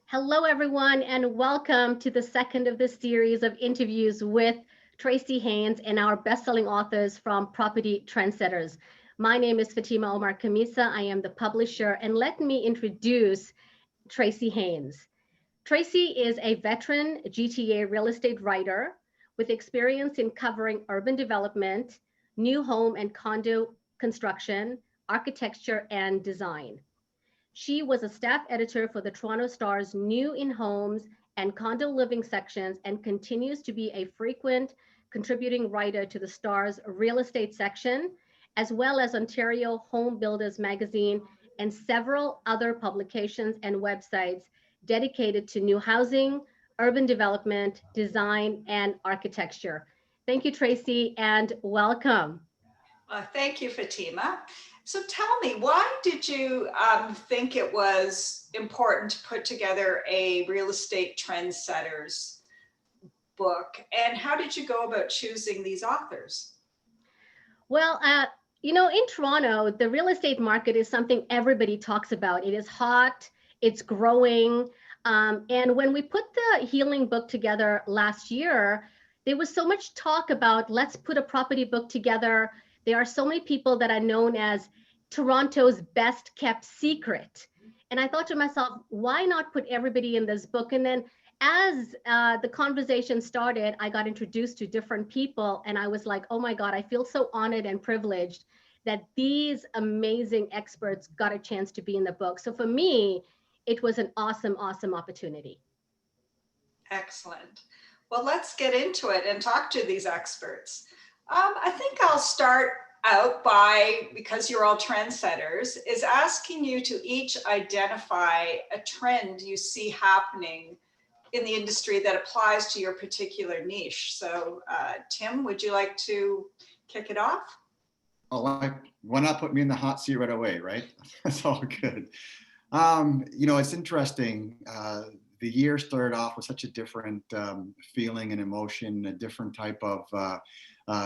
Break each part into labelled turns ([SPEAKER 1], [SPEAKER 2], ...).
[SPEAKER 1] Hello, everyone, and welcome to the second of this series of interviews with Tracy Haynes and our best-selling authors from Property Trendsetters. My name is Fatima Omar Khamissa. I am the publisher, and let me introduce Tracy Haynes. Tracy is a veteran GTA real estate writer with experience in covering urban development, new home and condo construction, architecture, and design. She was a staff editor for the Toronto Star's New in Homes and Condo Living sections and continues to be a frequent contributing writer to the Star's real estate section, as well as Ontario Home Builders Magazine and several other publications and websites dedicated to new housing, urban development, design, and architecture. Thank you, Tracy, and welcome.
[SPEAKER 2] Thank you, Fatima. So tell me, why did you think it was important to put together a real estate trendsetters book? And how did you go about choosing these authors?
[SPEAKER 1] Well, in Toronto, the real estate market is something everybody talks about. It is hot, it's growing. And when we put the healing book together last year, there was so much talk about let's put a property book together. There are so many people that are known as Toronto's best kept secret. And I thought to myself, why not put everybody in this book? And then as the conversation started, I got introduced to different people, and I was like, oh my God, I feel so honored and privileged that these amazing experts got a chance to be in the book. So for me, it was an awesome, awesome opportunity.
[SPEAKER 2] Excellent. Well, let's get into it and talk to these experts. I think I'll start out by, because you're all trendsetters, is asking you to each identify a trend you see happening in the industry that applies to your particular niche. So Tim, would you like to kick it off?
[SPEAKER 3] Oh, why not put me in the hot seat right away, right? That's all good. It's interesting. The year started off with such a different feeling and emotion, a different type of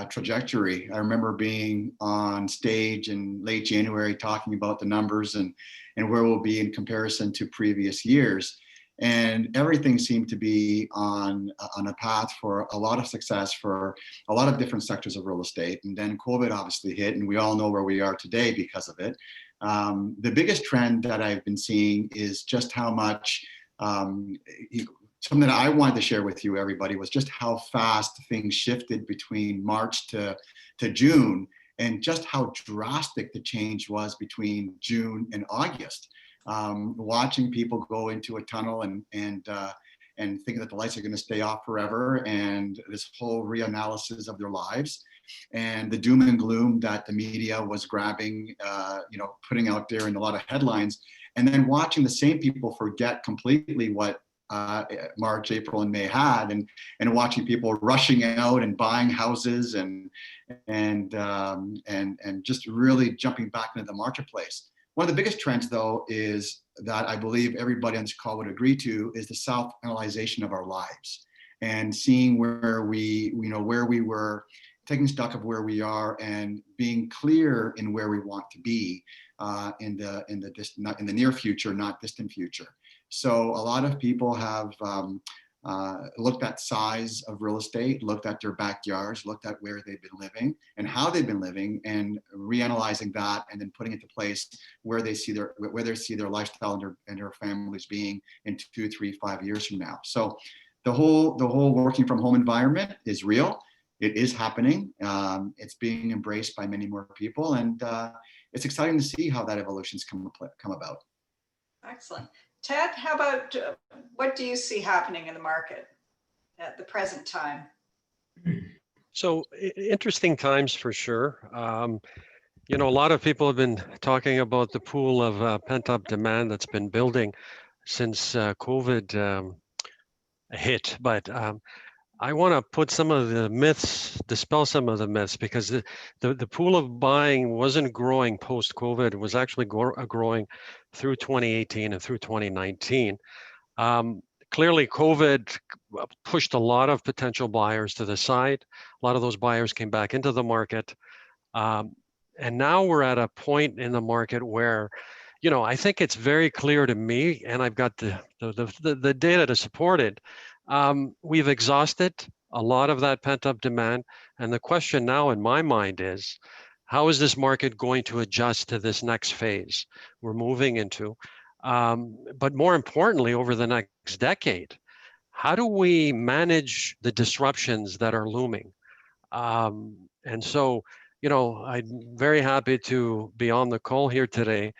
[SPEAKER 3] trajectory. I remember being on stage in late January talking about the numbers and where we'll be in comparison to previous years. And everything seemed to be on a path for a lot of success for a lot of different sectors of real estate. And then COVID obviously hit, and we all know where we are today because of it. The biggest trend that I've been seeing is just how much, something that I wanted to share with you, everybody, was just how fast things shifted between March to June, and just how drastic the change was between June and August. Watching people go into a tunnel and thinking that the lights are going to stay off forever, and this whole reanalysis of their lives, and the doom and gloom that the media was grabbing, putting out there in a lot of headlines, and then watching the same people forget completely what March, April, and May had, and watching people rushing out and buying houses and just really jumping back into the marketplace. One of the biggest trends, though, is that I believe everybody on this call would agree to, is the self-analyzation of our lives and seeing where we were, taking stock of where we are, and being clear in where we want to be in the near future, not distant future. So a lot of people have looked at size of real estate, looked at their backyards, looked at where they've been living and how they've been living, and reanalyzing that, and then putting into place where they see their lifestyle and their families being in 2, 3, 5 years from now. So the whole working from home environment is real. It is happening. It's being embraced by many more people, and it's exciting to see how that evolution's come about.
[SPEAKER 2] Excellent. Ted, how about what do you see happening in the market at the present time?
[SPEAKER 4] So interesting times for sure. A lot of people have been talking about the pool of pent-up demand that's been building since COVID hit, but I want to put some of the myths, dispel some of the myths, because the pool of buying wasn't growing post-COVID. It was actually growing through 2018 and through 2019. Clearly, COVID pushed a lot of potential buyers to the side. A lot of those buyers came back into the market. And now we're at a point in the market where I think it's very clear to me, and I've got the data to support it. We've exhausted a lot of that pent-up demand. And the question now in my mind is, how is this market going to adjust to this next phase we're moving into? But more importantly, over the next decade, how do we manage the disruptions that are looming? And so, I'm very happy to be on the call here today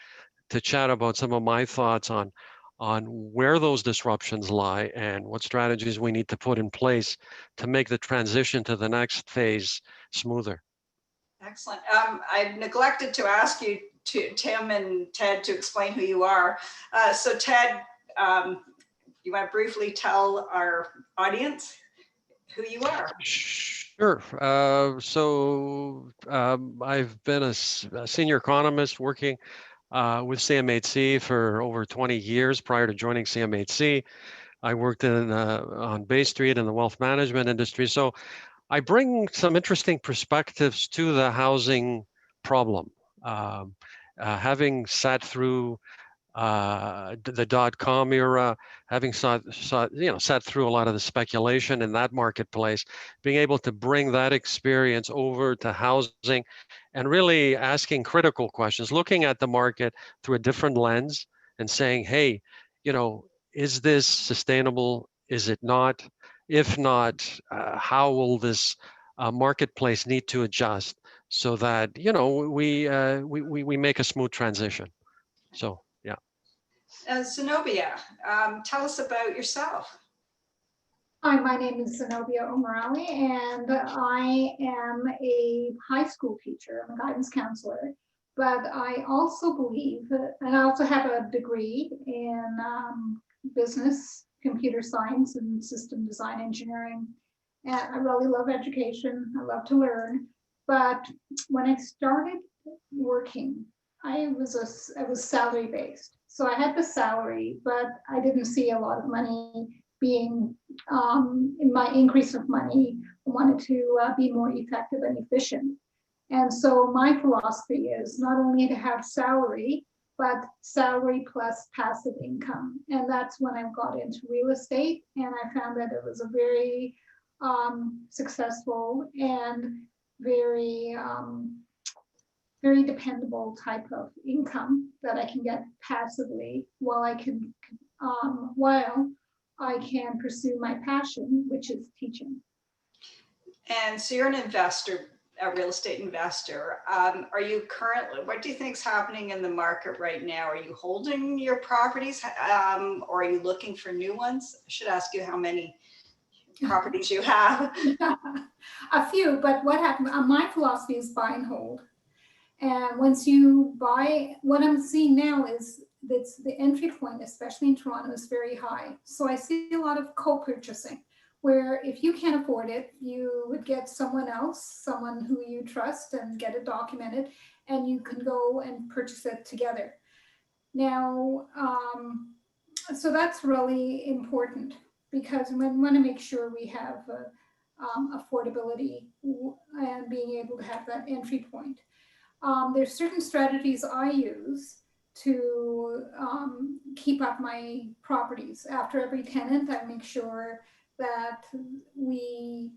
[SPEAKER 4] to chat about some of my thoughts on where those disruptions lie and what strategies we need to put in place to make the transition to the next phase smoother.
[SPEAKER 2] Excellent. I neglected to ask you, Tim and Ted, to explain who you are. So Ted, you want to briefly tell our audience who you are?
[SPEAKER 4] Sure. I've been a senior economist working with CMHC for over 20 years. Prior to joining CMHC, I worked on Bay Street in the wealth management industry. So I bring some interesting perspectives to the housing problem. Having sat through the .com era, having sat through a lot of the speculation in that marketplace, being able to bring that experience over to housing and really asking critical questions, looking at the market through a different lens and saying, hey, is this sustainable? Is it not? If not, how will this marketplace need to adjust so that we make a smooth transition? So yeah.
[SPEAKER 2] Zenobia, tell us about yourself.
[SPEAKER 5] Hi, my name is Zenobia Omarali, and I am a high school teacher. I'm a guidance counselor, but I also believe, and I also have a degree in business, computer science, and system design engineering. And I really love education. I love to learn. But when I started working, I was salary based. So I had the salary, but I didn't see a lot of money being in my increase of money. I wanted to be more effective and efficient. And so my philosophy is not only to have salary, but salary plus passive income. And that's when I got into real estate. And I found that it was a very successful and very dependable type of income that I can get passively while I can pursue my passion, which is teaching.
[SPEAKER 2] And so you're an investor, a real estate investor. Are you currently, what do you think is happening in the market right now? Are you holding your properties or are you looking for new ones? I should ask you how many properties you have.
[SPEAKER 5] A few, but what happened, my philosophy is buy and hold. And once you buy, what I'm seeing now is that the entry point, especially in Toronto, is very high. So I see a lot of co-purchasing, where if you can't afford it, you would get someone else, someone who you trust, and get it documented, and you can go and purchase it together. Now, so that's really important because we want to make sure we have affordability and being able to have that entry point. There's certain strategies I use to keep up my properties. After every tenant, I make sure that we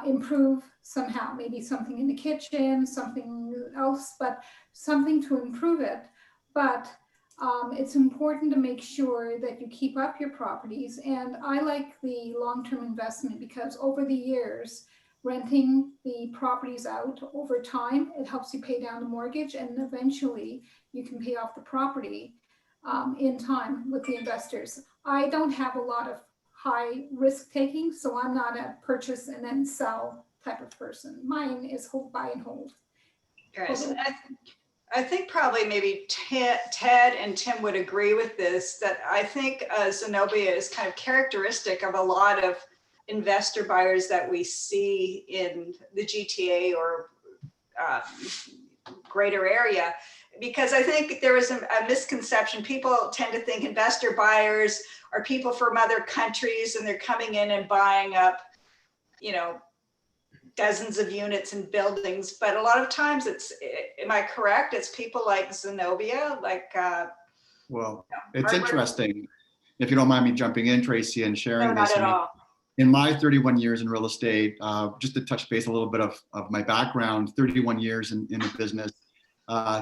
[SPEAKER 5] improve somehow, maybe something in the kitchen, something else, but something to improve it. But it's important to make sure that you keep up your properties. And I like the long-term investment because over the years, renting the properties out over time, it helps you pay down the mortgage, and eventually you can pay off the property in time with the investors. I don't have a lot of high risk taking, so I'm not a purchase and then sell type of person. Mine is buy and hold.
[SPEAKER 2] Right. I think probably maybe Ted and Tim would agree with this, that I think Zenobia is kind of characteristic of a lot of investor buyers that we see in the GTA or greater area, because I think there is a misconception. People tend to think investor buyers are people from other countries and they're coming in and buying up, dozens of units and buildings, but a lot of times it's, am I correct? It's people like Zenobia, like,
[SPEAKER 3] Well, it's
[SPEAKER 2] Margaret?
[SPEAKER 3] interesting, if you don't mind me jumping in, Tracy, and sharing
[SPEAKER 2] No,
[SPEAKER 3] this.
[SPEAKER 2] not at all.
[SPEAKER 3] In my 31 years in real estate, just to touch base a little bit of my background, 31 years in the business,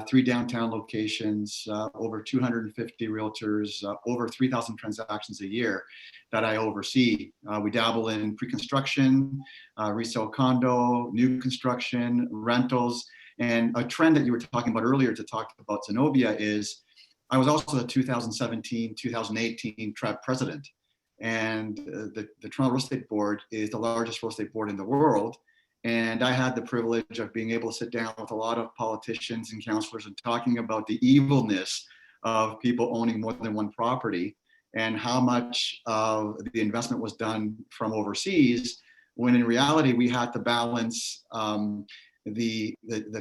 [SPEAKER 3] 3 downtown locations, over 250 realtors, over 3,000 transactions a year that I oversee. We dabble in pre-construction, resale condo, new construction, rentals, and a trend that you were talking about earlier to talk about Zenobia is, I was also the 2017, 2018 TREB president. And the Toronto Real Estate Board is the largest real estate board in the world. And I had the privilege of being able to sit down with a lot of politicians and councillors and talking about the evilness of people owning more than one property and how much of the investment was done from overseas, when in reality we had to balance the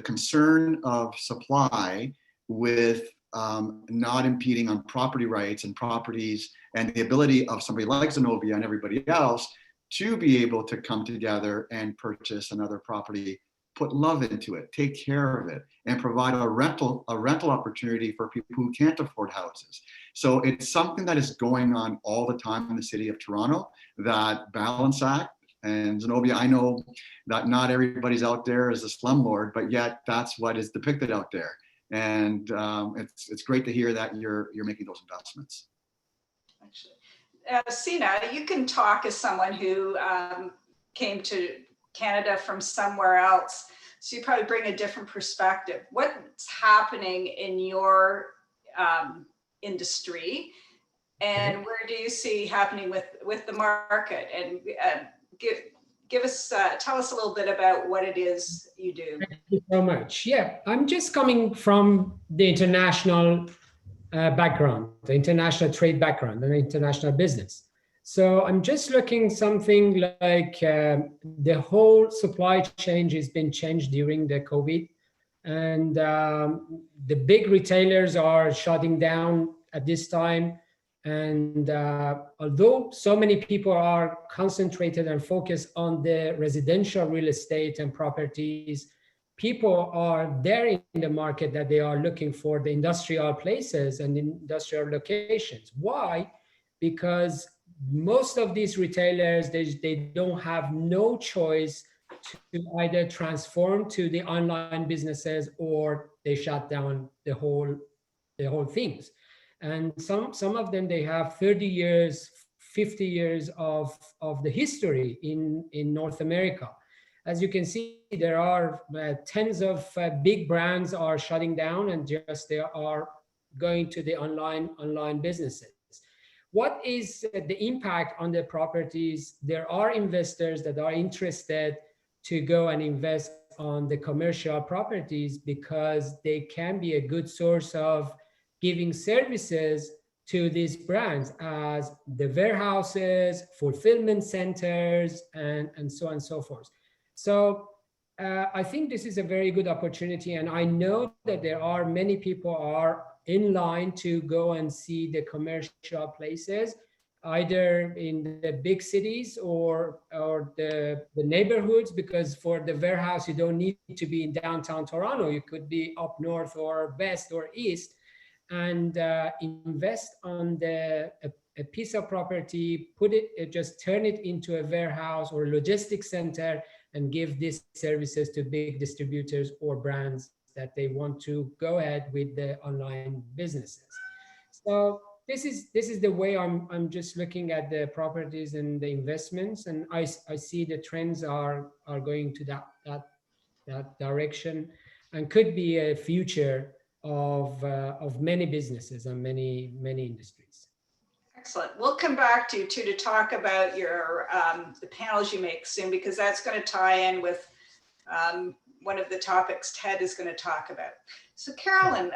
[SPEAKER 3] concern of supply with not impeding on property rights and properties and the ability of somebody like Zenobia and everybody else to be able to come together and purchase another property, put love into it, take care of it, and provide a rental opportunity for people who can't afford houses. So it's something that is going on all the time in the city of Toronto, that balance act. And Zenobia, I know that not everybody's out there as a slumlord, but yet that's what is depicted out there. And it's great to hear that you're making those investments.
[SPEAKER 2] Actually, Sina, you can talk as someone who came to Canada from somewhere else, so you probably bring a different perspective. What's happening in your industry, and where do you see happening with the market? And give us, tell us a little bit about what it is you do.
[SPEAKER 6] Thank you so much. Yeah, I'm just coming from the international background, the international trade background, and international business. So I'm just looking something like the whole supply chain has been changed during the COVID, and the big retailers are shutting down at this time. And although so many people are concentrated and focused on the residential real estate and properties, people are there in the market that they are looking for the industrial places and industrial locations. Why? Because most of these retailers, they don't have no choice to either transform to the online businesses or they shut down the whole things. And some of them, they have 30 years, 50 years of the history in North America. As you can see, there are tens of big brands are shutting down and just they are going to the online businesses. What is the impact on the properties? There are investors that are interested to go and invest on the commercial properties because they can be a good source of giving services to these brands as the warehouses, fulfillment centers, and so on and so forth. So I think this is a very good opportunity, and I know that there are many people are in line to go and see the commercial places, either in the big cities or the neighborhoods, because for the warehouse, you don't need to be in downtown Toronto. You could be up north or west or east, and invest on a piece of property, just turn it into a warehouse or logistics center, and give these services to big distributors or brands that they want to go ahead with the online businesses. So this is the way I'm just looking at the properties and the investments, and I see the trends are going to that direction, and could be a future of many businesses and many industries.
[SPEAKER 2] Excellent. We'll come back to you too to talk about your the panels you make soon, because that's going to tie in with one of the topics Ted is going to talk about. So Carolynn,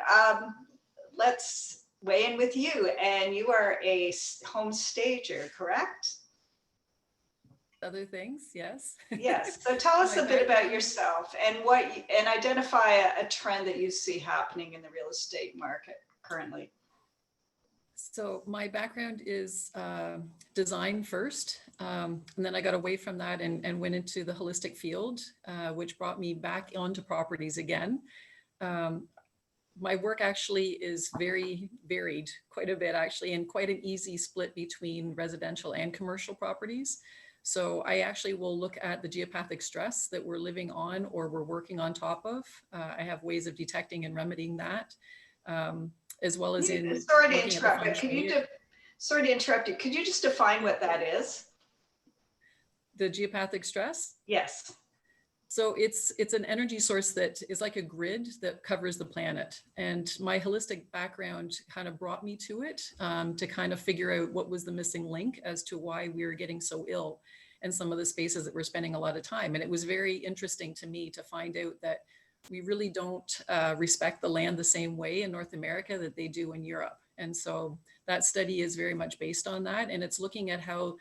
[SPEAKER 2] let's weigh in with you. And you are a home stager, correct?
[SPEAKER 7] Other things, yes.
[SPEAKER 2] Yes. So tell us a bit about yourself and and identify a trend that you see happening in the real estate market currently.
[SPEAKER 7] So my background is design first, and then I got away from that and went into the holistic field, which brought me back onto properties again. My work actually is very varied, quite a bit actually, and quite an easy split between residential and commercial properties. So I actually will look at the geopathic stress that we're living on or we're working on top of. I have ways of detecting and remedying that, as well as in
[SPEAKER 2] sorry to
[SPEAKER 7] looking at the
[SPEAKER 2] interrupt,
[SPEAKER 7] feng
[SPEAKER 2] but
[SPEAKER 7] shui.
[SPEAKER 2] sorry to interrupt you. Could you just define what that is?
[SPEAKER 7] The geopathic stress?
[SPEAKER 2] Yes.
[SPEAKER 7] So it's an energy source that is like a grid that covers the planet. And my holistic background kind of brought me to it, to kind of figure out what was the missing link as to why we were getting so ill in some of the spaces that we're spending a lot of time. And it was very interesting to me to find out that we really don't respect the land the same way in North America that they do in Europe. And so that study is very much based on that. And it's looking at how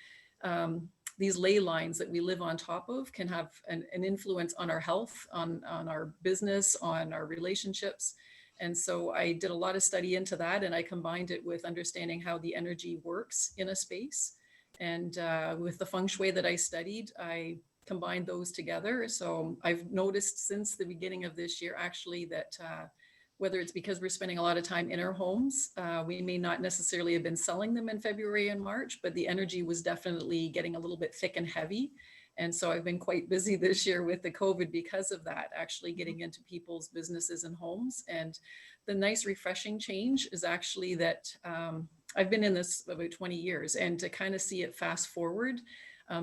[SPEAKER 7] these ley lines that we live on top of can have an influence on our health, on our business, on our relationships. And so I did a lot of study into that, and I combined it with understanding how the energy works in a space. And with the feng shui that I studied, I combined those together. So I've noticed since the beginning of this year, actually, that whether it's because we're spending a lot of time in our homes, we may not necessarily have been selling them in February and March, but the energy was definitely getting a little bit thick and heavy. And so I've been quite busy this year with the COVID because of that, actually getting into people's businesses and homes. And the nice refreshing change is actually that I've been in this about 20 years, and to kind of see it fast forward,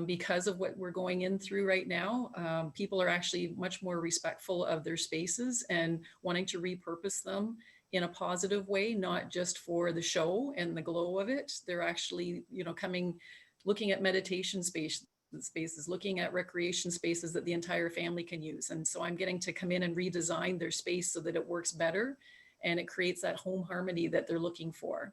[SPEAKER 7] because of what we're going in through right now, people are actually much more respectful of their spaces and wanting to repurpose them in a positive way, not just for the show and the glow of it. They're actually, looking at meditation spaces, looking at recreation spaces that the entire family can use. And so I'm getting to come in and redesign their space so that it works better and it creates that home harmony that they're looking for.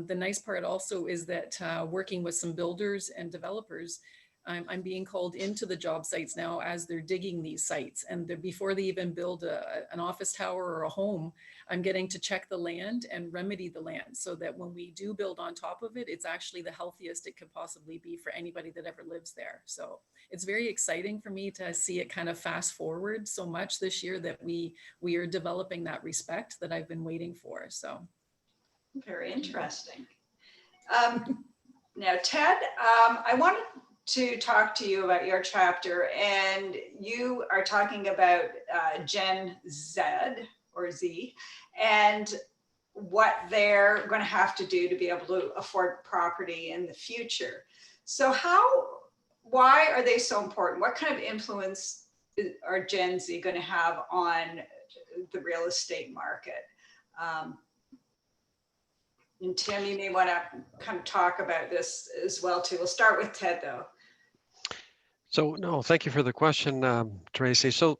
[SPEAKER 7] The nice part also is that working with some builders and developers, I'm being called into the job sites now as they're digging these sites. And before they even build an office tower or a home, I'm getting to check the land and remedy the land so that when we do build on top of it, it's actually the healthiest it could possibly be for anybody that ever lives there. So it's very exciting for me to see it kind of fast forward so much this year that we are developing that respect that I've been waiting for. So.
[SPEAKER 2] Very interesting. Now, Ted, I wanted to talk to you about your chapter, and you are talking about Gen Z or Z and what they're going to have to do to be able to afford property in the future. So why are they so important? What kind of influence are Gen Z going to have on the real estate market? And Tim, you may want to kind of talk about this as well too. We'll start with Ted though.
[SPEAKER 4] So no, thank you for the question, Tracy. So,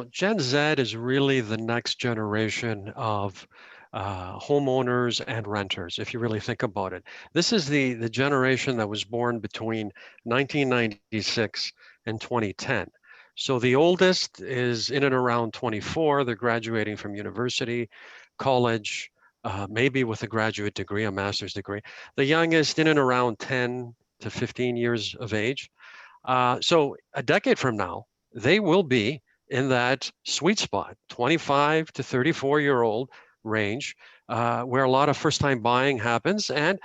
[SPEAKER 4] Gen Z is really the next generation of homeowners and renters, if you really think about it. This is the generation that was born between 1996 and 2010. So the oldest is in and around 24. They're graduating from university, college, maybe with a graduate degree, a master's degree. The youngest in and around 10 to 15 years of age. So a decade from now, they will be in that sweet spot, 25 to 34-year-old range, where a lot of first-time buying happens. And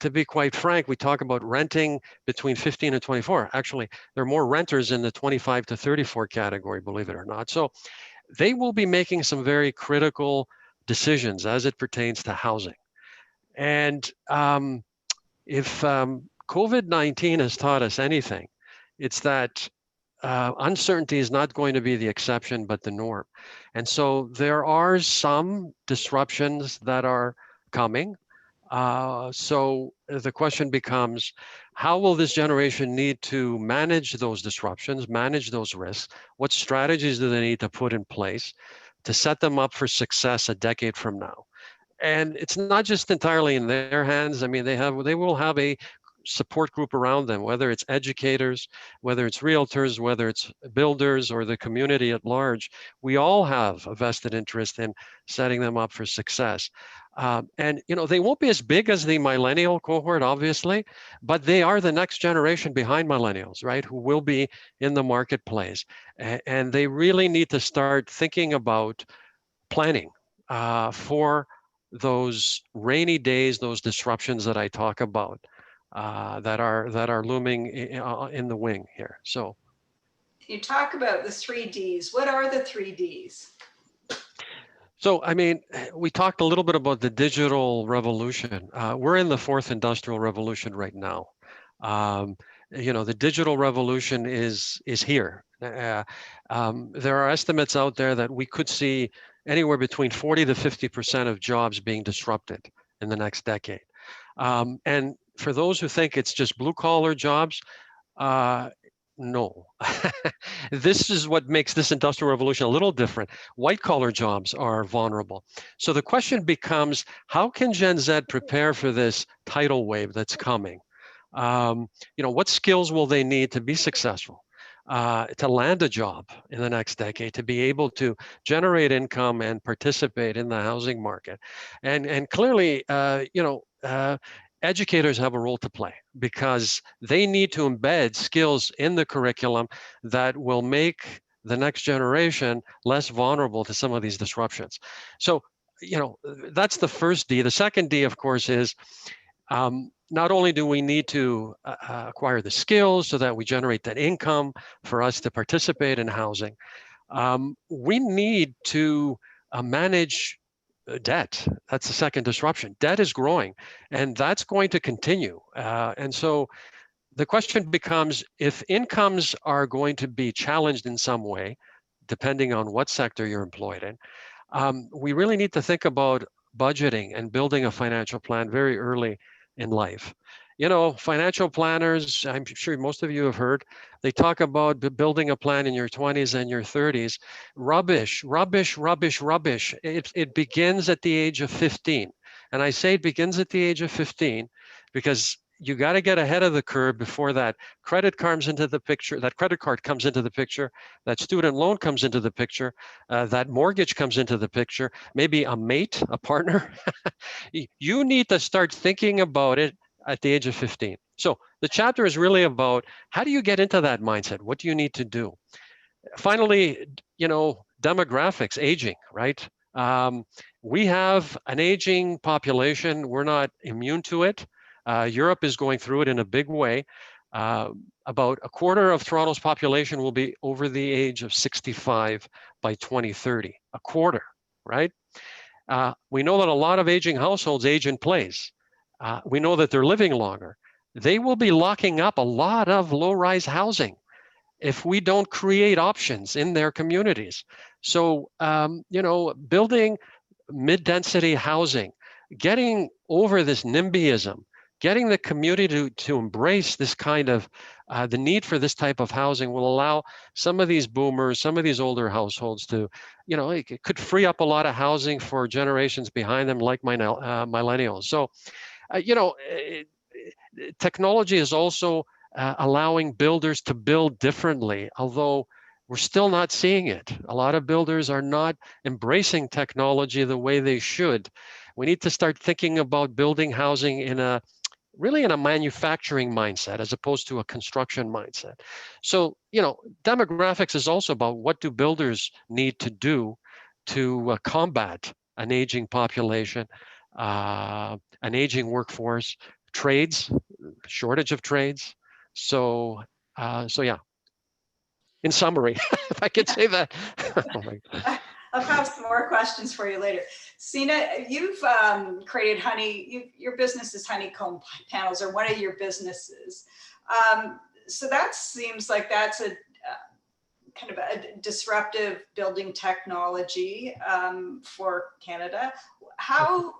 [SPEAKER 4] to be quite frank, we talk about renting between 15 and 24. Actually, there are more renters in the 25 to 34 category, believe it or not. So they will be making some very critical decisions as it pertains to housing. And if COVID-19 has taught us anything, it's that uncertainty is not going to be the exception, but the norm. And so there are some disruptions that are coming. So the question becomes, how will this generation need to manage those disruptions, manage those risks? What strategies do they need to put in place to set them up for success a decade from now? And it's not just entirely in their hands. I mean, they will have a support group around them, whether it's educators, whether it's realtors, whether it's builders or the community at large. We all have a vested interest in setting them up for success. And they won't be as big as the millennial cohort, obviously, but they are the next generation behind millennials, right? Who will be in the marketplace. And they really need to start thinking about planning for those rainy days, those disruptions that I talk about that are looming in the wing here. So
[SPEAKER 2] you talk about the 3Ds. What are the 3Ds?
[SPEAKER 4] So, I mean, we talked a little bit about the digital revolution. We're in the fourth industrial revolution right now. The digital revolution is here. There are estimates out there that we could see anywhere between 40 to 50% of jobs being disrupted in the next decade. And for those who think it's just blue collar jobs, no. This is what makes this industrial revolution a little different. White collar jobs are vulnerable. So the question becomes, how can Gen Z prepare for this tidal wave that's coming? What skills will they need to be successful, to land a job in the next decade, to be able to generate income and participate in the housing market? And clearly, educators have a role to play because they need to embed skills in the curriculum that will make the next generation less vulnerable to some of these disruptions. So, that's the first D. The second D, of course, is not only do we need to acquire the skills so that we generate that income for us to participate in housing, we need to manage debt. That's the second disruption. Debt is growing, and that's going to continue. And so the question becomes, if incomes are going to be challenged in some way, depending on what sector you're employed in, we really need to think about budgeting and building a financial plan very early in life. Financial planners, I'm sure most of you have heard, they talk about building a plan in your 20s and your 30s. Rubbish, rubbish, rubbish, rubbish. It begins at the age of 15. And I say it begins at the age of 15 because you got to get ahead of the curve before that credit card comes into the picture, that student loan comes into the picture, that mortgage comes into the picture, maybe a mate, a partner. You need to start thinking about it at the age of 15. So the chapter is really about how do you get into that mindset? What do you need to do? Finally, demographics, aging, right? We have an aging population. We're not immune to it. Europe is going through it in a big way. About a quarter of Toronto's population will be over the age of 65 by 2030. A quarter, right? We know that a lot of aging households age in place. We know that they're living longer. They will be locking up a lot of low-rise housing if we don't create options in their communities. So, building mid-density housing, getting over this NIMBYism, getting the community to embrace this kind of, the need for this type of housing will allow some of these boomers, some of these older households to, it could free up a lot of housing for generations behind them like millennials. So, technology is also allowing builders to build differently, although we're still not seeing it. A lot of builders are not embracing technology the way they should. We need to start thinking about building housing in a manufacturing mindset as opposed to a construction mindset. So, demographics is also about what do builders need to do to combat an aging population, an aging workforce, trades, shortage of trades. So yeah. In summary, if I could say that. Oh my God.
[SPEAKER 2] I'll have some more questions for you later. Sina, you've created your business is Honeycomb Panels, or one of your businesses. So that seems like that's a kind of a disruptive building technology for Canada. How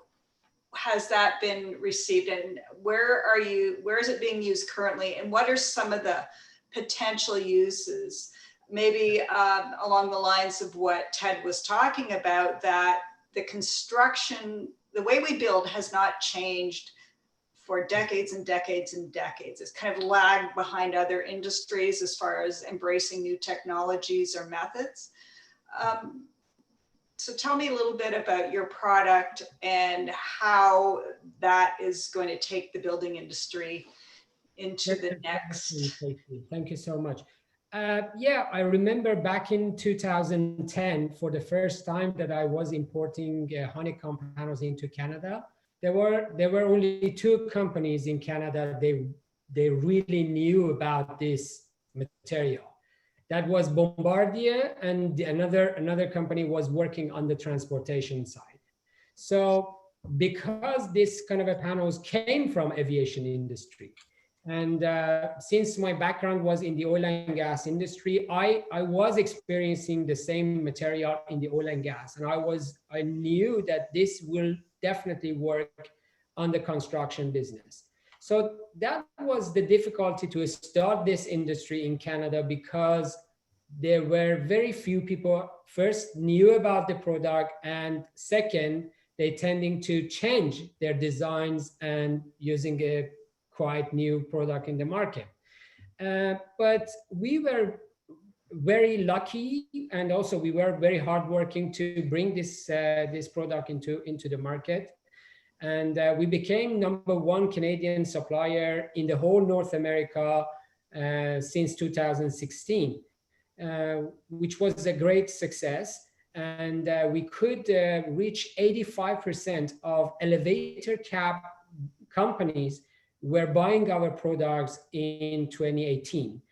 [SPEAKER 2] has that been received, and where is it being used currently, and what are some of the potential uses? Maybe along the lines of what Ted was talking about, that the construction, the way we build has not changed for decades and decades and decades. It's kind of lagged behind other industries as far as embracing new technologies or methods. So tell me a little bit about your product and how that is going to take the building industry into the next.
[SPEAKER 6] Thank you so much. Yeah, I remember back in 2010, for the first time that I was importing honeycomb panels into Canada. There were only two companies in Canada they really knew about this material. That was Bombardier, and another company was working on the transportation side. So because this kind of a panels came from aviation industry, and since my background was in the oil and gas industry, I was experiencing the same material in the oil and gas, and I knew that this will definitely work on the construction business. So that was the difficulty to start this industry in Canada, because there were very few people first knew about the product, and second, they tending to change their designs and using a quite new product in the market. But we were very lucky, and also we were very hardworking to bring this product into the market. And we became #1 Canadian supplier in the whole North America since 2016, which was a great success. And we could reach 85% of elevator cab companies were buying our products in 2018.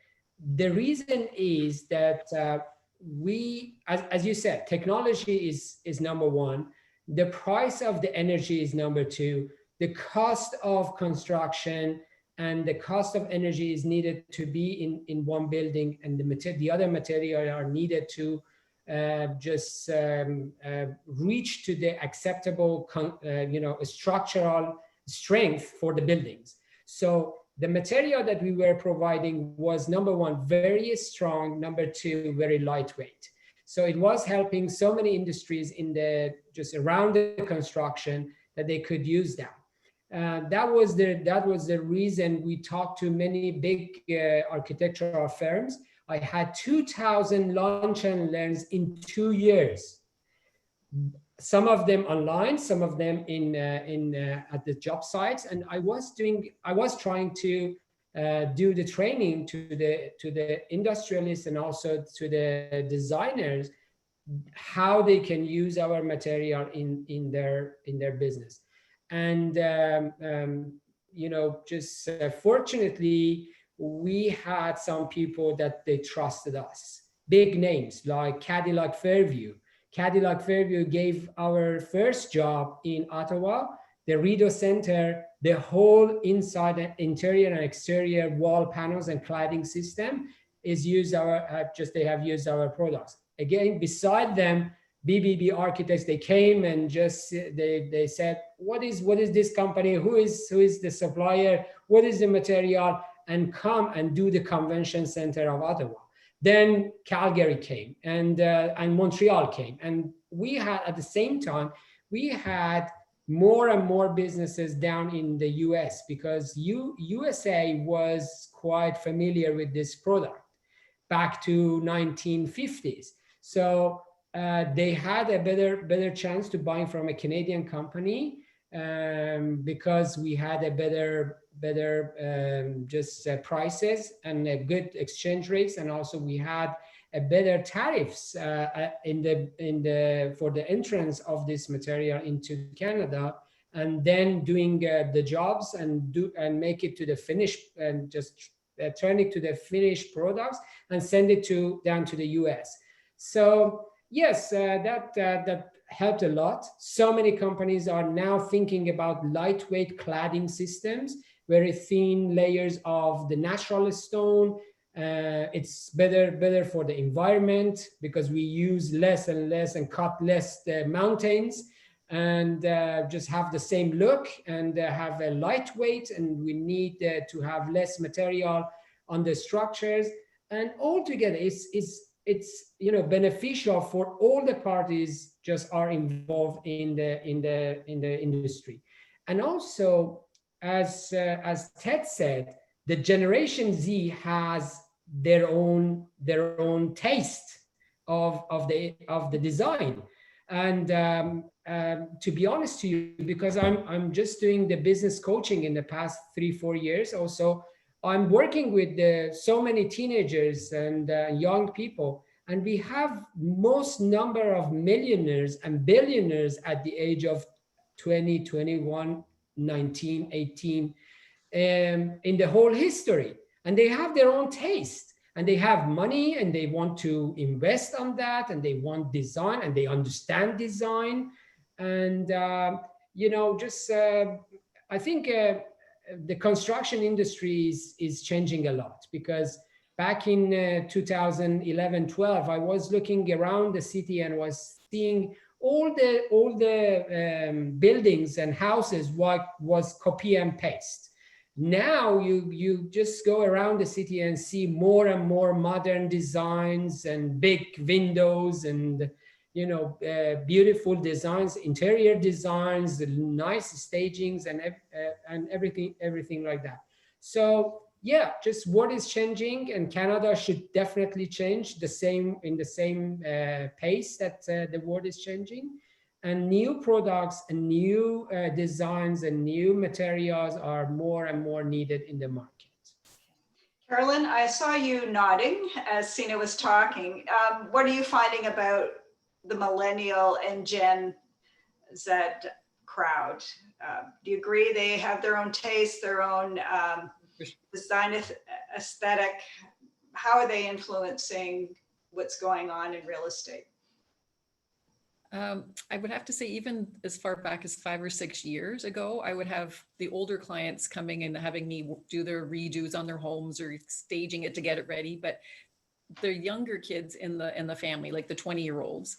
[SPEAKER 6] The reason is that we, as you said, technology is #1. The price of the energy is #2. The cost of construction and the cost of energy is needed to be in one building, and the other material are needed to just reach to the acceptable, structural strength for the buildings. So the material that we were providing was #1, very strong, #2, very lightweight. So it was helping so many industries in just around the construction that they could use them. That was the reason we talked to many big architectural firms. I had 2,000 lunch and learns in 2 years. Some of them online, some of them at the job sites, and I was trying to do the training to the industrialists and also to the designers, how they can use our material in their business. And just fortunately, we had some people that they trusted us, big names like Cadillac Fairview. Cadillac Fairview gave our first job in Ottawa, the Rideau Center, the whole inside and interior and exterior wall panels and cladding system is used they have used our products. Again, beside them, BBB Architects, they came and just they said, what is this company? Who is the supplier? What is the material? And come and do the convention center of Ottawa. Then Calgary came and Montreal came, and we had at the same time we had more and more businesses down in the US, because USA was quite familiar with this product back to 1950s. So they had a better chance to buy from a Canadian company because we had a better prices and a good exchange rates, and also we had a better tariffs for the entrance of this material into Canada, and then doing the jobs and make it to the finished and just turn it to the finished products and send it down to the US. So yes, that helped a lot. So many companies are now thinking about lightweight cladding systems, very thin layers of the natural stone. It's better for the environment because we use less and less and cut less the mountains, and just have the same look and have a lightweight, and we need to have less material on the structures, and altogether it's beneficial for all the parties just are involved in the industry. And also, as Ted said, the Generation Z has their own taste of the design. And to be honest to you, because I'm just doing the business coaching in the past 3-4 years also, I'm working with so many teenagers and young people, and we have most number of millionaires and billionaires at the age of 20, 21, 19, 18 in the whole history. And they have their own taste, and they have money, and they want to invest on that, and they want design, and they understand design. And just I think the construction industry is changing a lot, because back in 2011-12, I was looking around the city and was seeing all the buildings and houses what was copy and paste. Now you just go around the city and see more and more modern designs and big windows and beautiful designs, interior designs, nice stagings, and everything like that. So yeah, just what is changing, and Canada should definitely change in the same pace that the world is changing. And new products and new designs and new materials are more and more needed in the market.
[SPEAKER 2] Carolynn, I saw you nodding as Sina was talking. What are you finding about the millennial and Gen Z crowd? Do you agree they have their own taste, their own design aesthetic? How are they influencing what's going on in real estate?
[SPEAKER 7] I would have to say, even as far back as 5 or 6 years ago, I would have the older clients coming and having me do their redos on their homes or staging it to get it ready. But the younger kids in the family, like the 20-year-olds,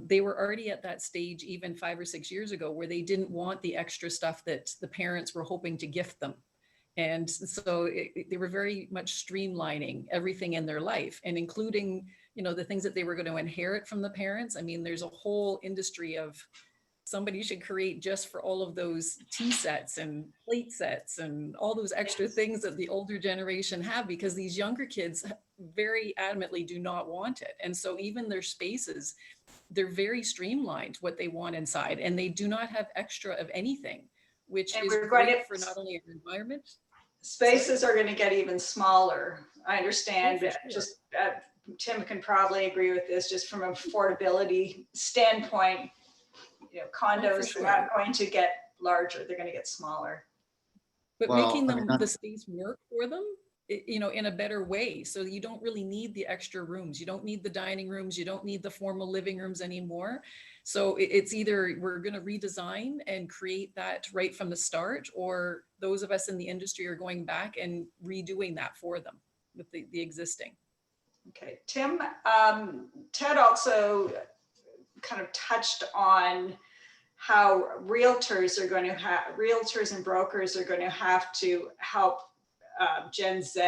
[SPEAKER 7] they were already at that stage even 5 or 6 years ago where they didn't want the extra stuff that the parents were hoping to gift them. And so they were very much streamlining everything in their life, and including the things that they were going to inherit from the parents. I mean, there's a whole industry of somebody should create just for all of those tea sets and plate sets and all those extra things that the older generation have, because these younger kids very adamantly do not want it. And so even their spaces, they're very streamlined what they want inside, and they do not have extra of anything, which is great for not only our environment.
[SPEAKER 2] Spaces are going to get even smaller. I understand that. Sure. Just Tim can probably agree with this, just from an affordability standpoint. Condos are not going to get larger, they're going to get smaller.
[SPEAKER 7] But making them the space work for them, in a better way. So you don't really need the extra rooms. You don't need the dining rooms. You don't need the formal living rooms anymore. So it's either we're going to redesign and create that right from the start, or those of us in the industry are going back and redoing that for them with the existing.
[SPEAKER 2] Okay, Tim, Ted also kind of touched on how realtors and brokers are going to have to help Gen Z,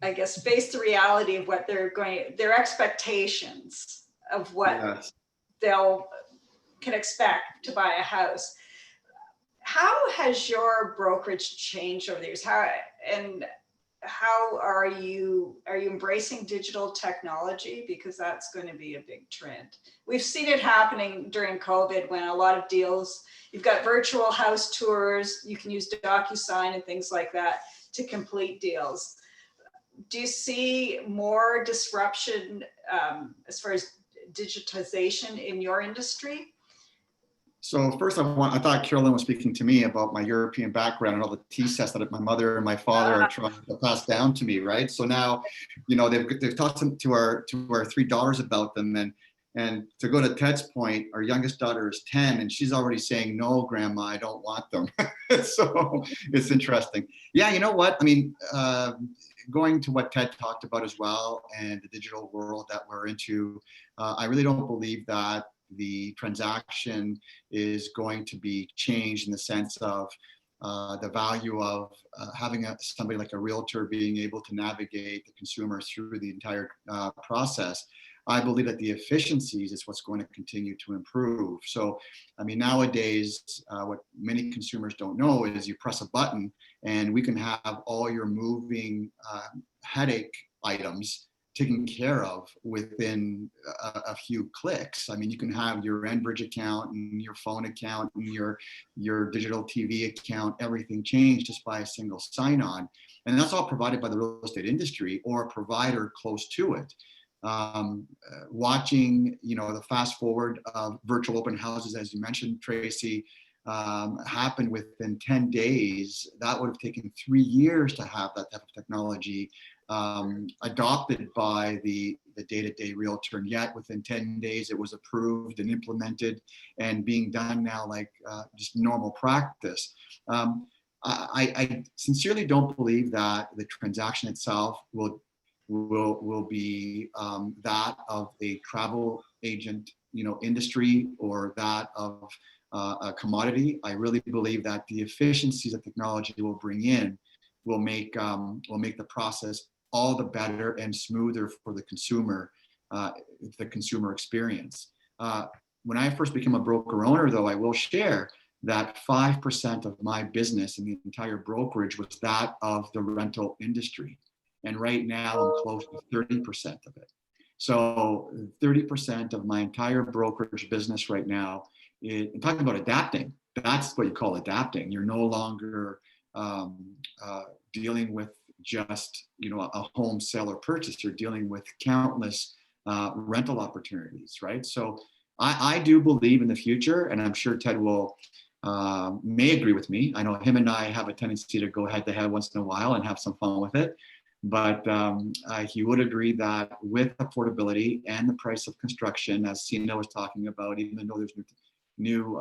[SPEAKER 2] I guess, face the reality of what their expectations of what they'll can expect to buy a house. How has your brokerage changed over the years? How are you embracing digital technology? Because that's going to be a big trend. We've seen it happening during COVID, when a lot of deals, you've got virtual house tours, you can use DocuSign and things like that to complete deals. Do you see more disruption as far as digitization in your industry?
[SPEAKER 3] So first, I thought Carolynn was speaking to me about my European background and all the tea sets that my mother and my father are trying to pass down to me, right? So now, they've talked to our 3 daughters about them, and to go to Ted's point, our youngest daughter is 10, and she's already saying, "No, Grandma, I don't want them." So it's interesting. Yeah, you know what? I mean, going to what Ted talked about as well, and the digital world that we're into, I really don't believe that the transaction is going to be changed in the sense of the value of having somebody like a realtor being able to navigate the consumer through the entire process. I believe that the efficiencies is what's going to continue to improve. So, I mean, nowadays, what many consumers don't know is you press a button and we can have all your moving headache items taken care of within a few clicks. I mean, you can have your Enbridge account and your phone account and your digital TV account, everything changed just by a single sign-on. And that's all provided by the real estate industry or a provider close to it. Watching, the fast forward of virtual open houses, as you mentioned, Tracy, happened within 10 days. That would have taken 3 years to have that type of technology adopted by the day-to-day realtor, and yet within 10 days it was approved and implemented and being done now like just normal practice. I sincerely don't believe that the transaction itself will be that of a travel agent industry or that of a commodity. I really believe that the efficiencies that technology will bring in will make the process all the better and smoother for the consumer experience. When I first became a broker owner, though, I will share that 5% of my business in the entire brokerage was that of the rental industry. And right now I'm close to 30% of it. So 30% of my entire brokerage business right now, talking about adapting, that's what you call adapting. You're no longer dealing with just a home sale or purchase. You're dealing with countless rental opportunities, right? So I do believe in the future, and I'm sure Ted will may agree with me. I know him and I have a tendency to go head to head once in a while and have some fun with it. But he would agree that with affordability and the price of construction, as Sina was talking about, even though there's new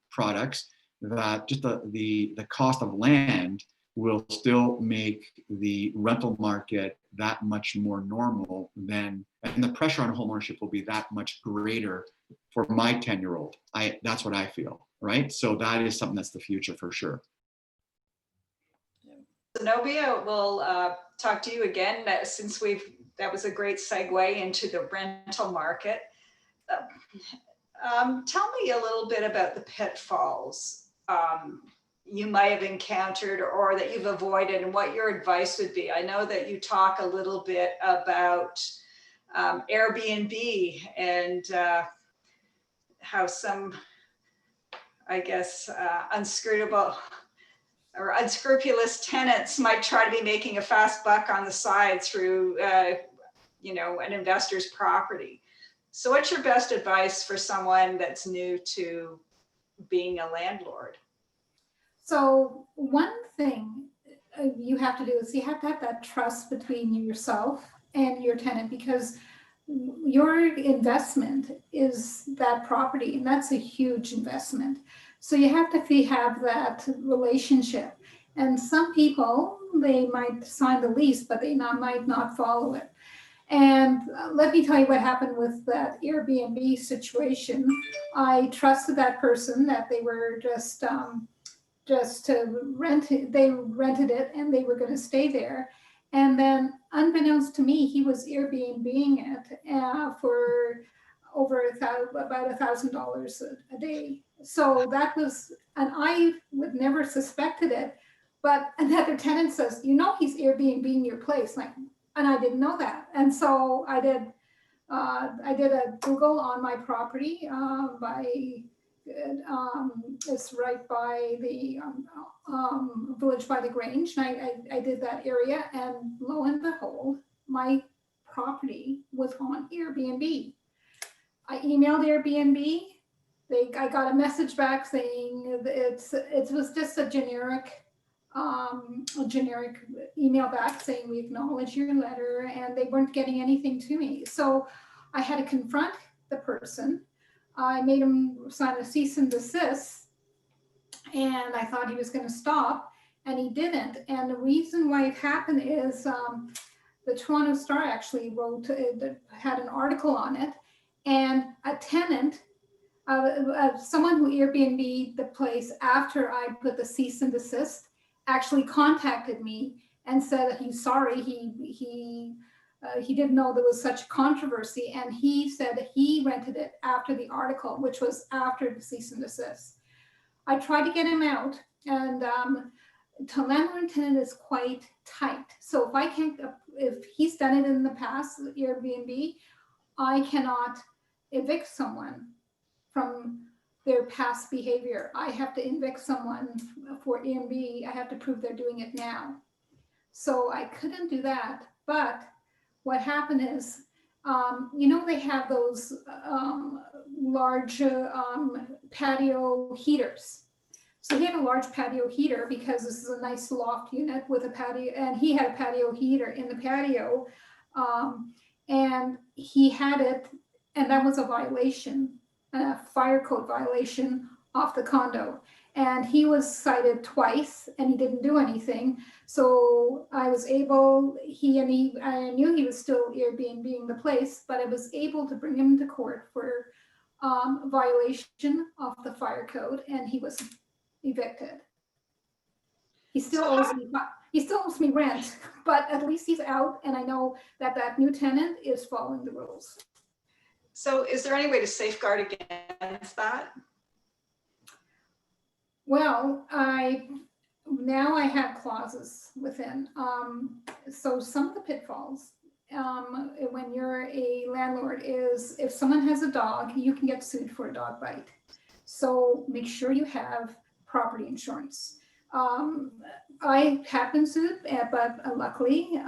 [SPEAKER 3] products, that just the cost of land will still make the rental market that much more normal and the pressure on homeownership will be that much greater for my 10-year-old. That's what I feel, right? So that is something that's the future for sure.
[SPEAKER 2] Zenobia, we'll talk to you again since that was a great segue into the rental market. Tell me a little bit about the pitfalls you might have encountered or that you've avoided and what your advice would be. I know that you talk a little bit about Airbnb and how some, I guess, unscrupulous tenants might try to be making a fast buck on the side through, an investor's property. So what's your best advice for someone that's new to being a landlord?
[SPEAKER 5] So one thing you have to do is you have to have that trust between yourself and your tenant, because your investment is that property, and that's a huge investment. So you have to have that relationship. And some people, they might sign the lease, but they might not follow it. And let me tell you what happened with that Airbnb situation. I trusted that person that they were just to rent it. They rented it and they were going to stay there. And then unbeknownst to me, he was Airbnb-ing it for over about $1,000 a day. So that was, and I would never suspected it, but another tenant says, he's Airbnb-ing your place. And I didn't know that. And so I did a Google on my property it's right by the village by the Grange. And I did that area, and lo and behold, my property was on Airbnb. I emailed Airbnb. I got a message back saying it was just a generic email back saying we acknowledge your letter, and they weren't getting anything to me. So I had to confront the person. I made him sign a cease and desist, and I thought he was going to stop, and he didn't. And the reason why it happened is the Toronto Star actually had an article on it, and a tenant, someone who Airbnb'd the place after I put the cease and desist, actually contacted me and said that he's sorry. He didn't know there was such controversy, and he said that he rented it after the article, which was after the cease and desist. I tried to get him out, and landlord and tenant is quite tight. So if I can't if he's done it in the past, Airbnb, I cannot evict someone from their past behavior. I have to evict someone for Airbnb. I have to prove they're doing it now. So I couldn't do that. But what happened is, they have those large patio heaters. So he had a large patio heater because this is a nice loft unit with a patio, and he had a patio heater in the patio, and he had it, and that was a violation, a fire code violation off the condo. And he was cited twice, and he didn't do anything. So I was able, I knew he was still Airbnb-ing the place, but I was able to bring him to court for violation of the fire code, and he was evicted. He still owes me rent, but at least he's out, and I know that that new tenant is following the rules.
[SPEAKER 2] So is there any way to safeguard against that?
[SPEAKER 5] Well, now I have clauses within. So some of the pitfalls when you're a landlord is if someone has a dog, you can get sued for a dog bite. So make sure you have property insurance. I have been sued, but luckily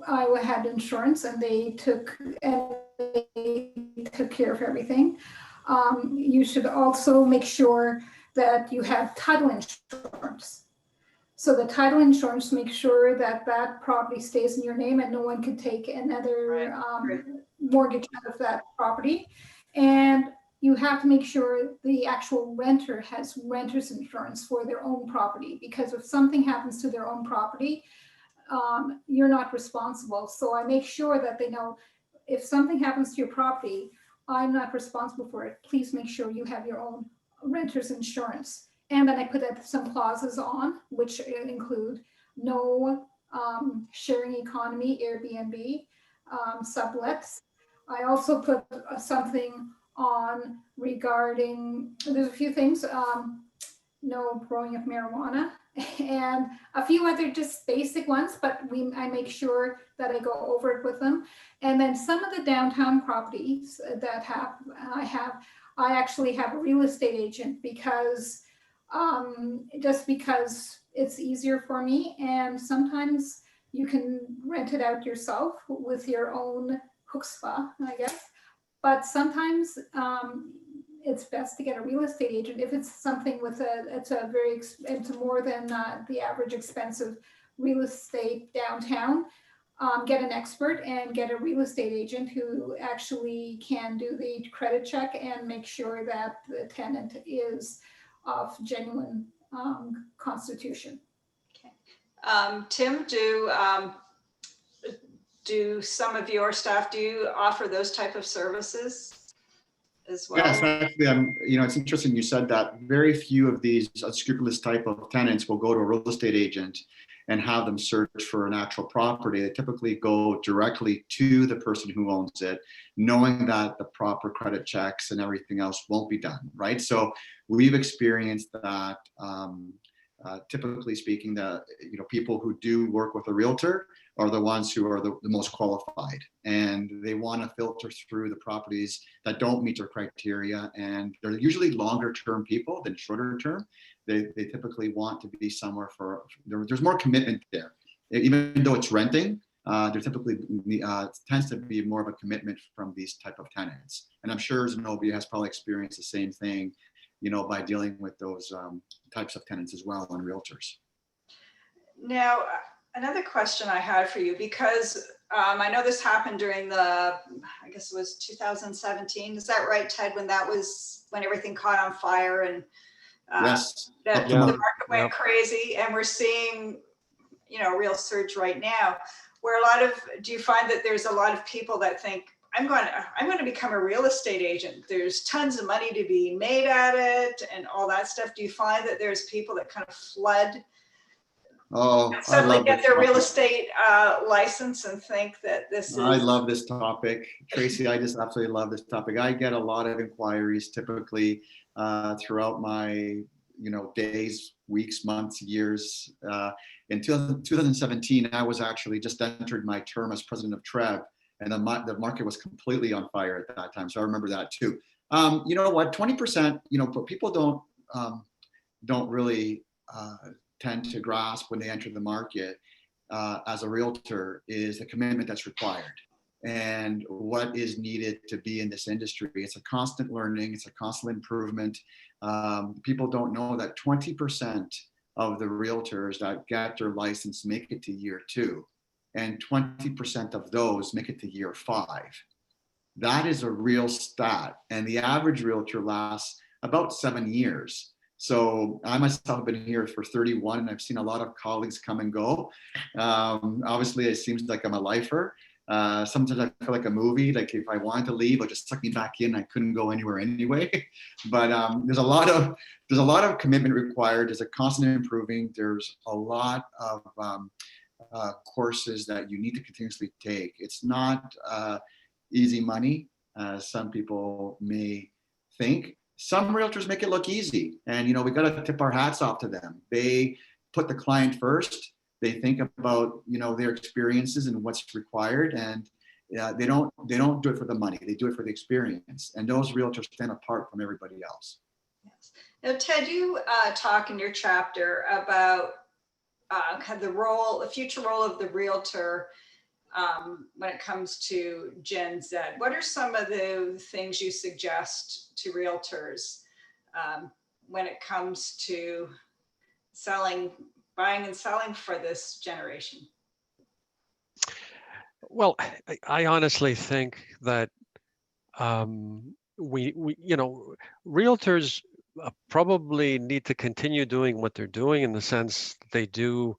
[SPEAKER 5] I had insurance, and they took care of everything. You should also make sure that you have title insurance. So the title insurance makes sure that that property stays in your name and no one can take another mortgage out of that property. And you have to make sure the actual renter has renter's insurance for their own property, because if something happens to their own property, you're not responsible. So I make sure that they know if something happens to your property, I'm not responsible for it. Please make sure you have your own renter's insurance. And then I put some clauses on, which include no sharing economy, Airbnb, sublets. I also put something on regarding, there's a few things, no growing of marijuana, and a few other just basic ones, but I make sure that I go over it with them. And then some of the downtown properties that I actually have a real estate agent because just because it's easier for me, and sometimes you can rent it out yourself with your own chutzpah, I guess. But sometimes it's best to get a real estate agent if it's something with it's more than the average expensive real estate downtown. Get an expert and get a real estate agent who actually can do the credit check and make sure that the tenant is of genuine constitution.
[SPEAKER 2] Okay. Tim, do some of your staff, do you offer those type of services as well?
[SPEAKER 3] Yes, actually, it's interesting you said that. Very few of these unscrupulous type of tenants will go to a real estate agent and have them search for an actual property. They typically go directly to the person who owns it, knowing that the proper credit checks and everything else won't be done, right? So we've experienced that, typically speaking, that people who do work with a realtor are the ones who are the most qualified, and they want to filter through the properties that don't meet their criteria, and they're usually longer term people than shorter term. They typically want to be somewhere there's more commitment there. Even though it's renting, there typically tends to be more of a commitment from these type of tenants. And I'm sure Zenobia has probably experienced the same thing, by dealing with those types of tenants as well on realtors.
[SPEAKER 2] Now, another question I had for you, because I know this happened during I guess it was 2017. Is that right, Ted? When everything caught on fire and
[SPEAKER 3] yes,
[SPEAKER 2] the market went crazy, and we're seeing, a real surge right now. Where do you find that there's a lot of people that think, I'm going to become a real estate agent. There's tons of money to be made at it and all that stuff. Do you find that there's people that kind of flood? Suddenly get their real estate license and think that this is.
[SPEAKER 3] I love this topic, Tracy. I just absolutely love this topic. I get a lot of inquiries typically throughout my days, weeks, months, years. In 2017, I was actually just entered my term as president of TREB, and the market was completely on fire at that time. So I remember that too. You know what, 20%, but people don't really tend to grasp when they enter the market as a realtor is the commitment that's required and what is needed to be in this industry. It's a constant learning, it's a constant improvement. People don't know that 20% of the realtors that get their license make it to year 2, and 20% of those make it to year 5. That is a real stat, and the average realtor lasts about 7 years. So I myself have been here for 31, and I've seen a lot of colleagues come and go. Obviously, it seems like I'm a lifer. Sometimes I feel like a movie, like if I wanted to leave, it'll just suck me back in. I couldn't go anywhere anyway. But there's a lot of commitment required. There's a constant improving. There's a lot of courses that you need to continuously take. It's not easy money, as some people may think. Some realtors make it look easy, and we got to tip our hats off to them. They put the client first. They think about their experiences and what's required, and they don't do it for the money. They do it for the experience, and those realtors stand apart from everybody else.
[SPEAKER 2] Yes. Now, Ted, you talk in your chapter about the future role of the realtor when it comes to Gen Z. What are some of the things you suggest to realtors when it comes to buying and selling for this generation?
[SPEAKER 4] Well, I honestly think that realtors probably need to continue doing what they're doing, in the sense they do.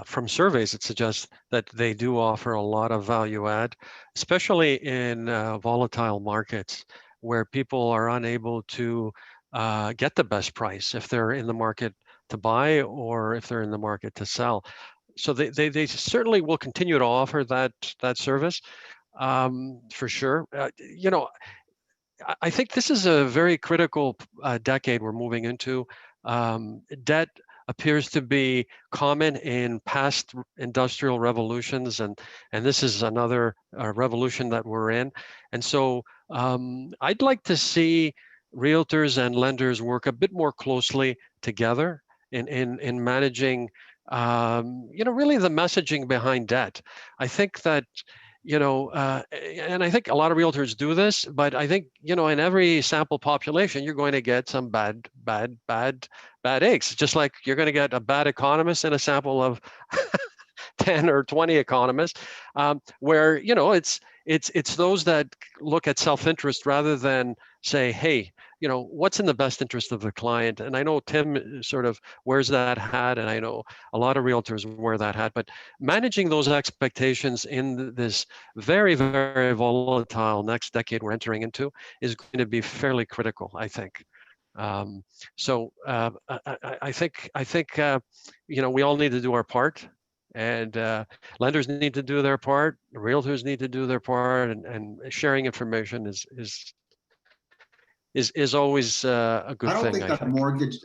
[SPEAKER 4] From surveys, it suggests that they do offer a lot of value add, especially in volatile markets where people are unable to get the best price if they're in the market to buy or if they're in the market to sell. So they certainly will continue to offer that service for sure. I think this is a very critical decade we're moving into. Debt appears to be common in past industrial revolutions, and this is another revolution that we're in. And so I'd like to see realtors and lenders work a bit more closely together in managing really the messaging behind debt. I think that and I think a lot of realtors do this, but I think, in every sample population, you're going to get some bad eggs, just like you're going to get a bad economist in a sample of 10 or 20 economists, where, it's those that look at self-interest rather than say, hey, what's in the best interest of the client. And I know Tim sort of wears that hat, and I know a lot of realtors wear that hat, but managing those expectations in this very, very volatile next decade we're entering into is going to be fairly critical, I think. I think we all need to do our part, and lenders need to do their part, realtors need to do their part, and sharing information is always a good thing.
[SPEAKER 3] I don't think that mortgage,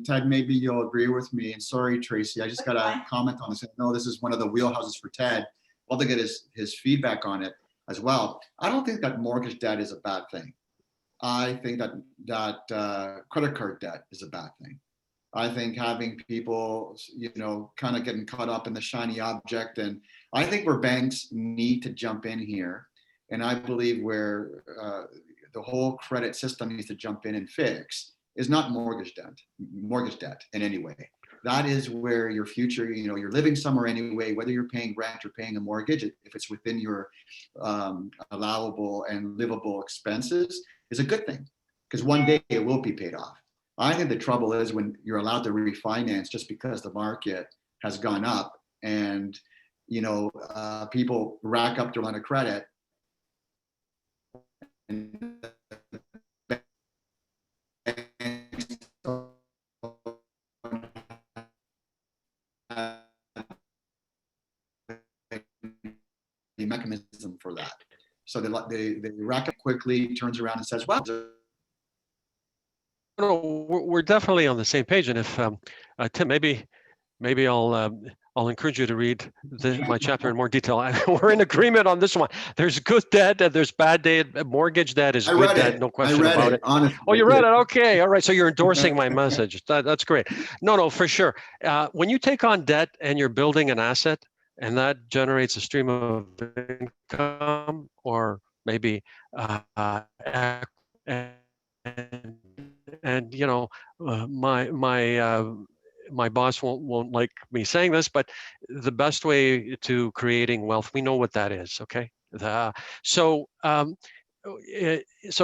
[SPEAKER 3] Ted, maybe you'll agree with me, and sorry, Tracy, I just got to comment on this. I know this is one of the wheelhouses for Ted. I'll to get his feedback on it as well. I don't think that mortgage debt is a bad thing. I think that credit card debt is a bad thing. I think having people, kind of getting caught up in the shiny object, and I think where banks need to jump in here, and I believe where the whole credit system needs to jump in and fix, is not mortgage debt in any way. That is where your future, you're living somewhere anyway, whether you're paying rent or paying a mortgage, if it's within your allowable and livable expenses, is a good thing, because one day it will be paid off. I think the trouble is when you're allowed to refinance just because the market has gone up, and people rack up their line of credit, and the mechanism for that. So they rack up quickly, turns around and says, well,
[SPEAKER 4] no, we're definitely on the same page. And if Tim, maybe I'll encourage you to read my chapter in more detail. We're in agreement on this one. There's good debt and there's bad debt. Mortgage debt is good debt, no question about it.
[SPEAKER 3] Honestly.
[SPEAKER 4] Oh, you read it? Okay, all right. So you're endorsing my message. That's great. No, for sure. When you take on debt and you're building an asset, and that generates a stream of income, or maybe and you know, my boss won't like me saying this, but the best way to creating wealth, we know what that is. Okay. So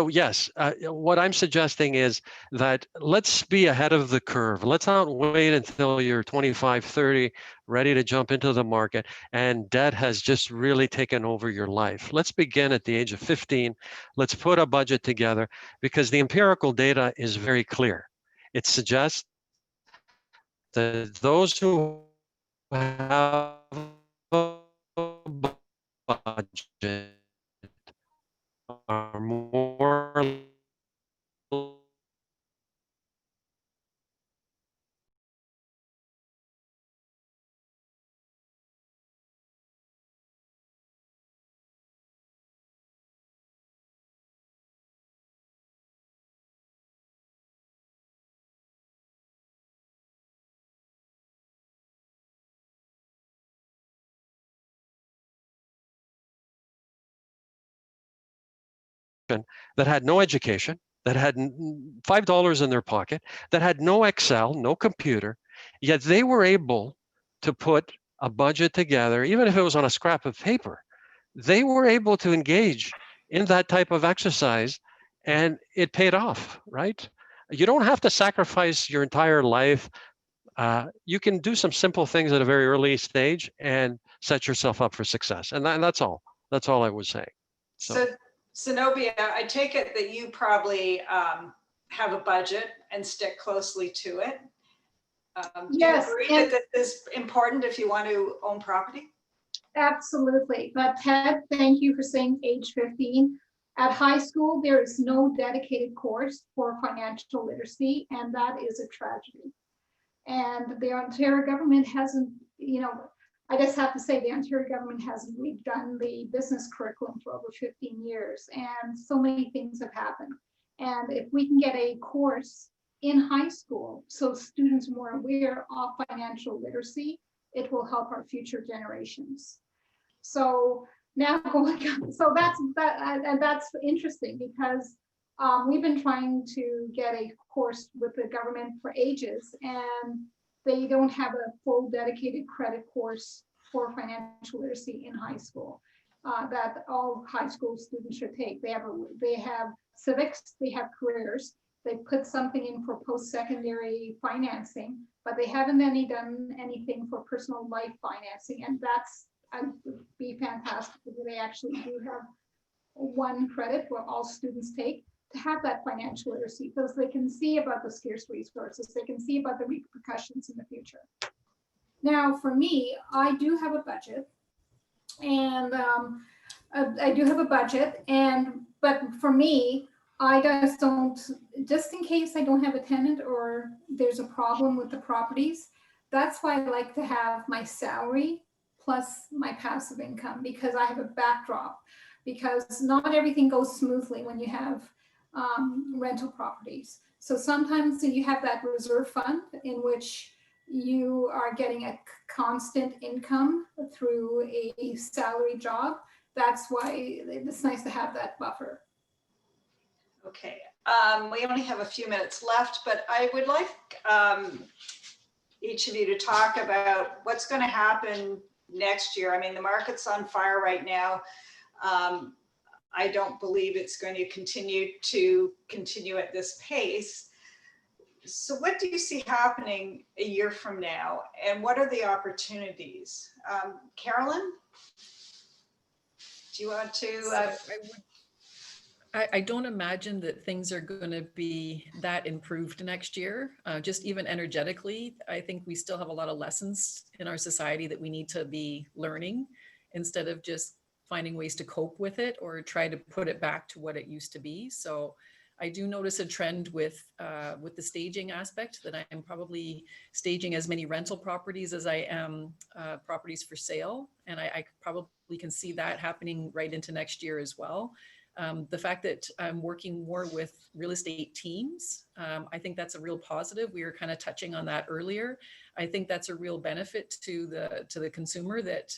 [SPEAKER 4] yes, what I'm suggesting is that let's be ahead of the curve. Let's not wait until you're 25, 30, ready to jump into the market and debt has just really taken over your life. Let's begin at the age of 15. Let's put a budget together, because the empirical data is very clear. It suggests that those who have a budget are more that had no education, that had $5 in their pocket, that had no Excel, no computer, yet they were able to put a budget together, even if it was on a scrap of paper. They were able to engage in that type of exercise, and it paid off, right? You don't have to sacrifice your entire life. You can do some simple things at a very early stage and set yourself up for success. And that's all. That's all I was saying.
[SPEAKER 2] So Zenobia, I take it that you probably have a budget and stick closely to it.
[SPEAKER 5] Yes,
[SPEAKER 2] do you agree that this is important if you want to own property?
[SPEAKER 5] Absolutely. But Ted, thank you for saying age 15. At high school, there is no dedicated course for financial literacy, and that is a tragedy. And the Ontario government hasn't, I just have to say the Ontario government hasn't redone the business curriculum for over 15 years, and so many things have happened. And if we can get a course in high school so students are more aware of financial literacy, it will help our future generations. So now so that's interesting, because we've been trying to get a course with the government for ages, and they don't have a full dedicated credit course for financial literacy in high school that all high school students should take. They have civics, they have careers, they put something in for post-secondary financing, but they haven't done anything for personal life financing, and that's would be fantastic if they actually do have one credit where all students take to have that financial literacy, because they can see about the scarce resources, they can see about the repercussions in the future. Now, for me, I do have a budget, and but for me, I just don't, just in case I don't have a tenant or there's a problem with the properties, that's why I like to have my salary plus my passive income, because I have a backdrop, because not everything goes smoothly when you have rental properties. So sometimes you have that reserve fund in which you are getting a constant income through a salary job. That's why it's nice to have that buffer.
[SPEAKER 2] Okay, we only have a few minutes left, but I would like each of you to talk about what's going to happen next year. I mean, the market's on fire right now. I don't believe it's going to continue at this pace. So what do you see happening a year from now, and what are the opportunities? Carolynn, do you want to?
[SPEAKER 7] I don't imagine that things are going to be that improved next year. Just even energetically, I think we still have a lot of lessons in our society that we need to be learning, instead of just finding ways to cope with it or try to put it back to what it used to be. So I do notice a trend with the staging aspect, that I am probably staging as many rental properties as I am properties for sale. And I probably can see that happening right into next year as well. The fact that I'm working more with real estate teams, I think that's a real positive. We were kind of touching on that earlier. I think that's a real benefit to the consumer, that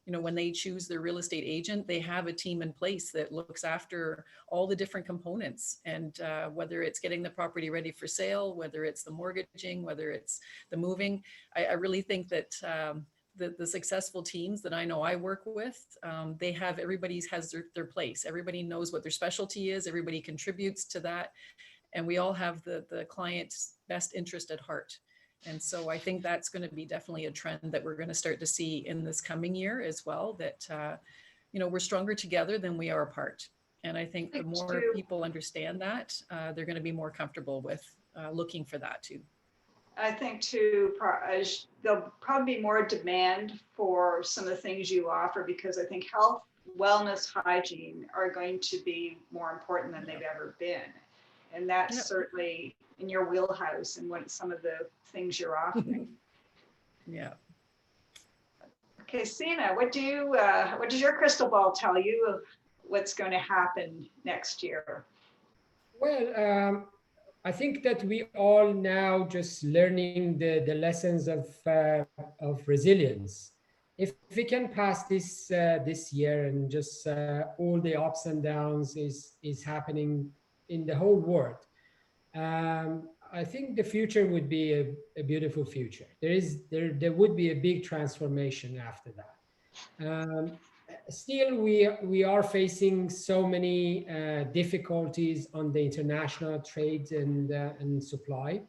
[SPEAKER 7] when they choose their real estate agent, they have a team in place that looks after all the different components. And whether it's getting the property ready for sale, whether it's the mortgaging, whether it's the moving, I really think that the successful teams that I know I work with, they have, everybody has their place. Everybody knows what their specialty is. Everybody contributes to that. And we all have the client's best interest at heart. And so I think that's going to be definitely a trend that we're going to start to see in this coming year as well, that, we're stronger together than we are apart. And I think the more people understand that, they're going to be more comfortable with looking for that too.
[SPEAKER 2] I think too, there'll probably be more demand for some of the things you offer, because I think health, wellness, hygiene are going to be more important than they've ever been. And that's certainly in your wheelhouse and what some of the things you're offering.
[SPEAKER 7] Yeah.
[SPEAKER 2] Okay, Sina, what does your crystal ball tell you of what's going to happen next year?
[SPEAKER 6] Well, I think that we all now just learning the lessons of resilience. If we can pass this year, and just all the ups and downs is happening in the whole world, I think the future would be a beautiful future. There would be a big transformation after that. Still, we are facing so many difficulties on the international trade and supply.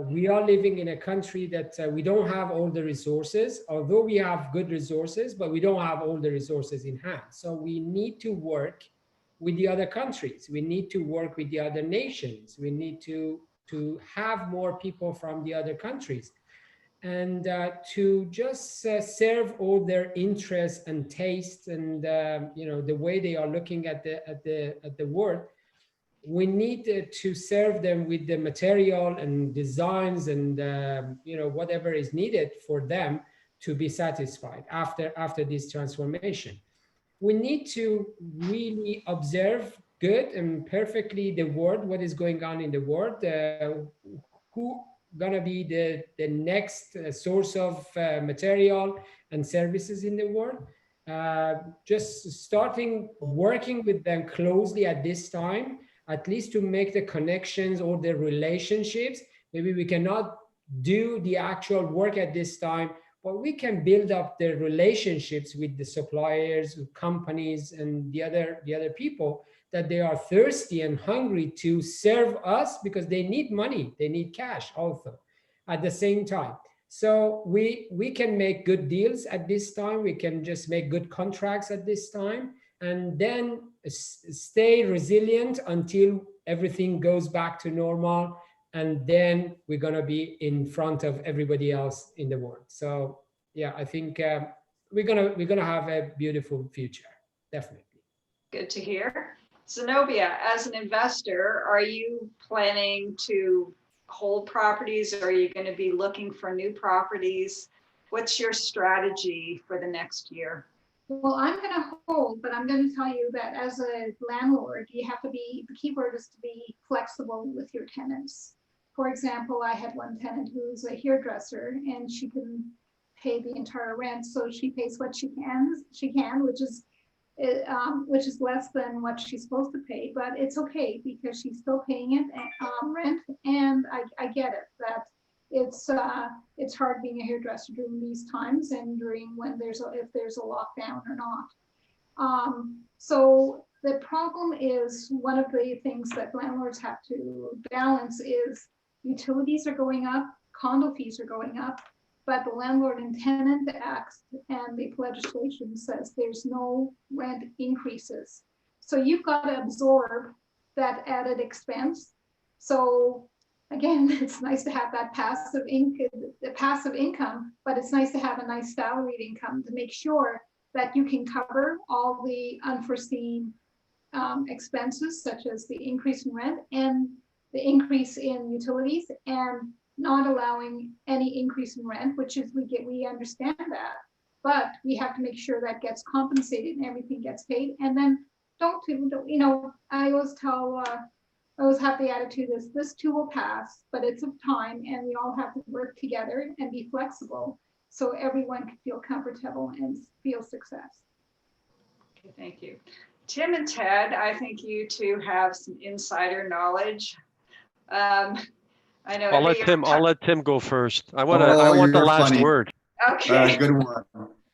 [SPEAKER 6] We are living in a country that we don't have all the resources, although we have good resources, but we don't have all the resources in hand. So we need to work with the other countries. We need to work with the other nations. We need to have more people from the other countries, and to just serve all their interests and tastes, and the way they are looking at the world. We need to serve them with the material and designs and whatever is needed for them to be satisfied after this transformation. We need to really observe good and perfectly the world, what is going on in the world, who gonna be the next source of material and services in the world. Just starting working with them closely at this time, at least to make the connections or the relationships. Maybe we cannot do the actual work at this time, but we can build up the relationships with the suppliers, with companies, and the other people, that they are thirsty and hungry to serve us, because they need money, they need cash also at the same time. So we can make good deals at this time. We can just make good contracts at this time, and then stay resilient until everything goes back to normal. And then we're going to be in front of everybody else in the world. So yeah, I think we're going to have a beautiful future, definitely.
[SPEAKER 2] Good to hear. Zenobia, as an investor, are you planning to hold properties, or are you going to be looking for new properties? What's your strategy for the next year?
[SPEAKER 5] Well, I'm going to hold, but I'm going to tell you that as a landlord, you have to be, the key word is to be flexible with your tenants. For example, I had one tenant who's a hairdresser, and she can pay the entire rent, so she pays what she can, which is less than what she's supposed to pay, but it's okay because she's still paying it rent, and I get it that it's hard being a hairdresser during these times and during when if there's a lockdown or not. So the problem is, one of the things that landlords have to balance is utilities are going up, condo fees are going up, but the Landlord and Tenant Act and the legislation says there's no rent increases. So you've got to absorb that added expense. So again, it's nice to have that passive income, but it's nice to have a nice salaried income to make sure that you can cover all the unforeseen expenses, such as the increase in rent and the increase in utilities, and not allowing any increase in rent, which is we understand that, but we have to make sure that gets compensated and everything gets paid. And then don't you know, I always tell, I always have the attitude is this too will pass, but it's of time, and we all have to work together and be flexible so everyone can feel comfortable and feel success.
[SPEAKER 2] Okay, thank you. Tim and Ted, I think you two have some insider knowledge. I know.
[SPEAKER 4] I'll let Tim go first. I want the
[SPEAKER 3] you're
[SPEAKER 4] last
[SPEAKER 3] funny.
[SPEAKER 4] word.
[SPEAKER 2] Okay.
[SPEAKER 3] Good one.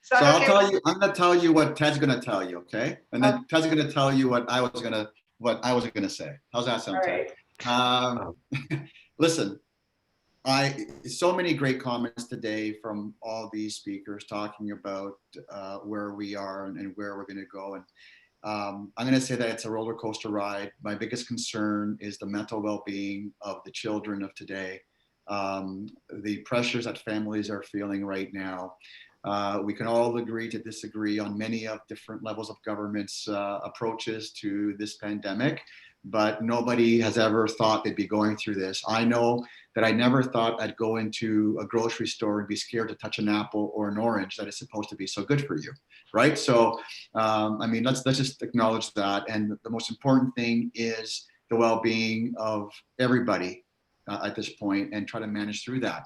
[SPEAKER 3] So I'll tell you. I'm going to tell you what Ted's going to tell you, okay? And then Ted's going to tell you what I was going to say. How's that sound, Ted? Listen, so many great comments today from all these speakers talking about where we are and where we're going to go. And I'm going to say that it's a roller coaster ride. My biggest concern is the mental well-being of the children of today, the pressures that families are feeling right now. We can all agree to disagree on many of different levels of government's approaches to this pandemic, but nobody has ever thought they'd be going through this. I know that I never thought I'd go into a grocery store and be scared to touch an apple or an orange that is supposed to be so good for you, right? So, I mean, let's just acknowledge that. And the most important thing is the well-being of everybody at this point, and try to manage through that.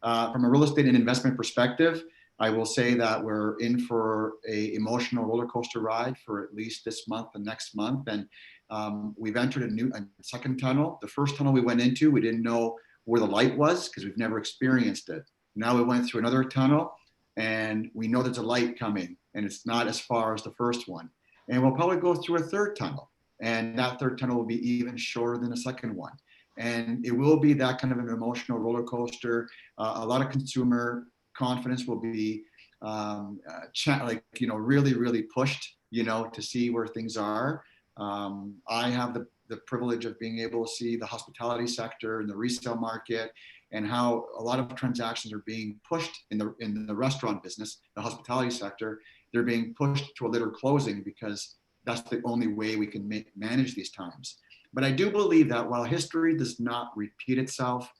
[SPEAKER 3] From a real estate and investment perspective, I will say that we're in for an emotional roller coaster ride for at least this month and next month. And we've entered a second tunnel. The first tunnel we went into, we didn't know where the light was because we've never experienced it. Now we went through another tunnel and we know there's a light coming, and it's not as far as the first one. And we'll probably go through a third tunnel, and that third tunnel will be even shorter than the second one. And it will be that kind of an emotional roller coaster. A lot of consumer confidence will be really, really pushed, to see where things are. I have the privilege of being able to see the hospitality sector and the resale market, and how a lot of transactions are being pushed in the restaurant business, the hospitality sector. They're being pushed to a later closing because that's the only way we can manage these times. But I do believe that while history does not repeat itself,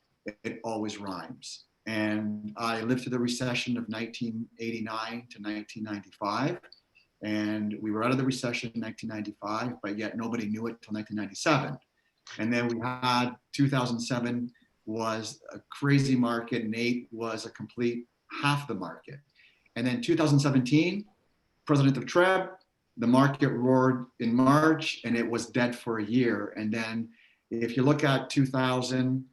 [SPEAKER 3] it always rhymes. And I lived through the recession of 1989 to 1995. And we were out of the recession in 1995, but yet nobody knew it until 1997. And then we had 2007 was a crazy market, and 2008 was a complete half the market. And then 2017, President of Treb, the market roared in March and it was dead for a year. And then if you look at 2000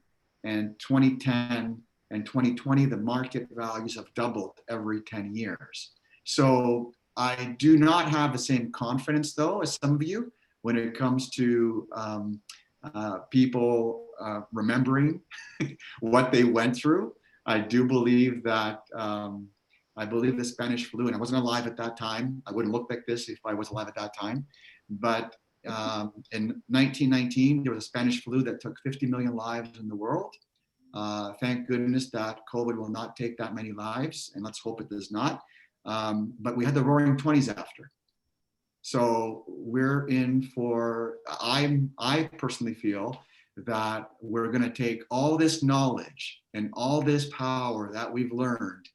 [SPEAKER 3] and 2010 and 2020, the market values have doubled every 10 years. So I do not have the same confidence though as some of you when it comes to people remembering what they went through. I do believe that I believe the Spanish flu, and I wasn't alive at that time. I wouldn't look like this if I was alive at that time. But in 1919, there was a Spanish flu that took 50 million lives in the world. Thank goodness that COVID will not take that many lives, and let's hope it does not. But we had the Roaring 20s after. So we're in for, I personally feel that we're going to take all this knowledge and all this power that we've learned,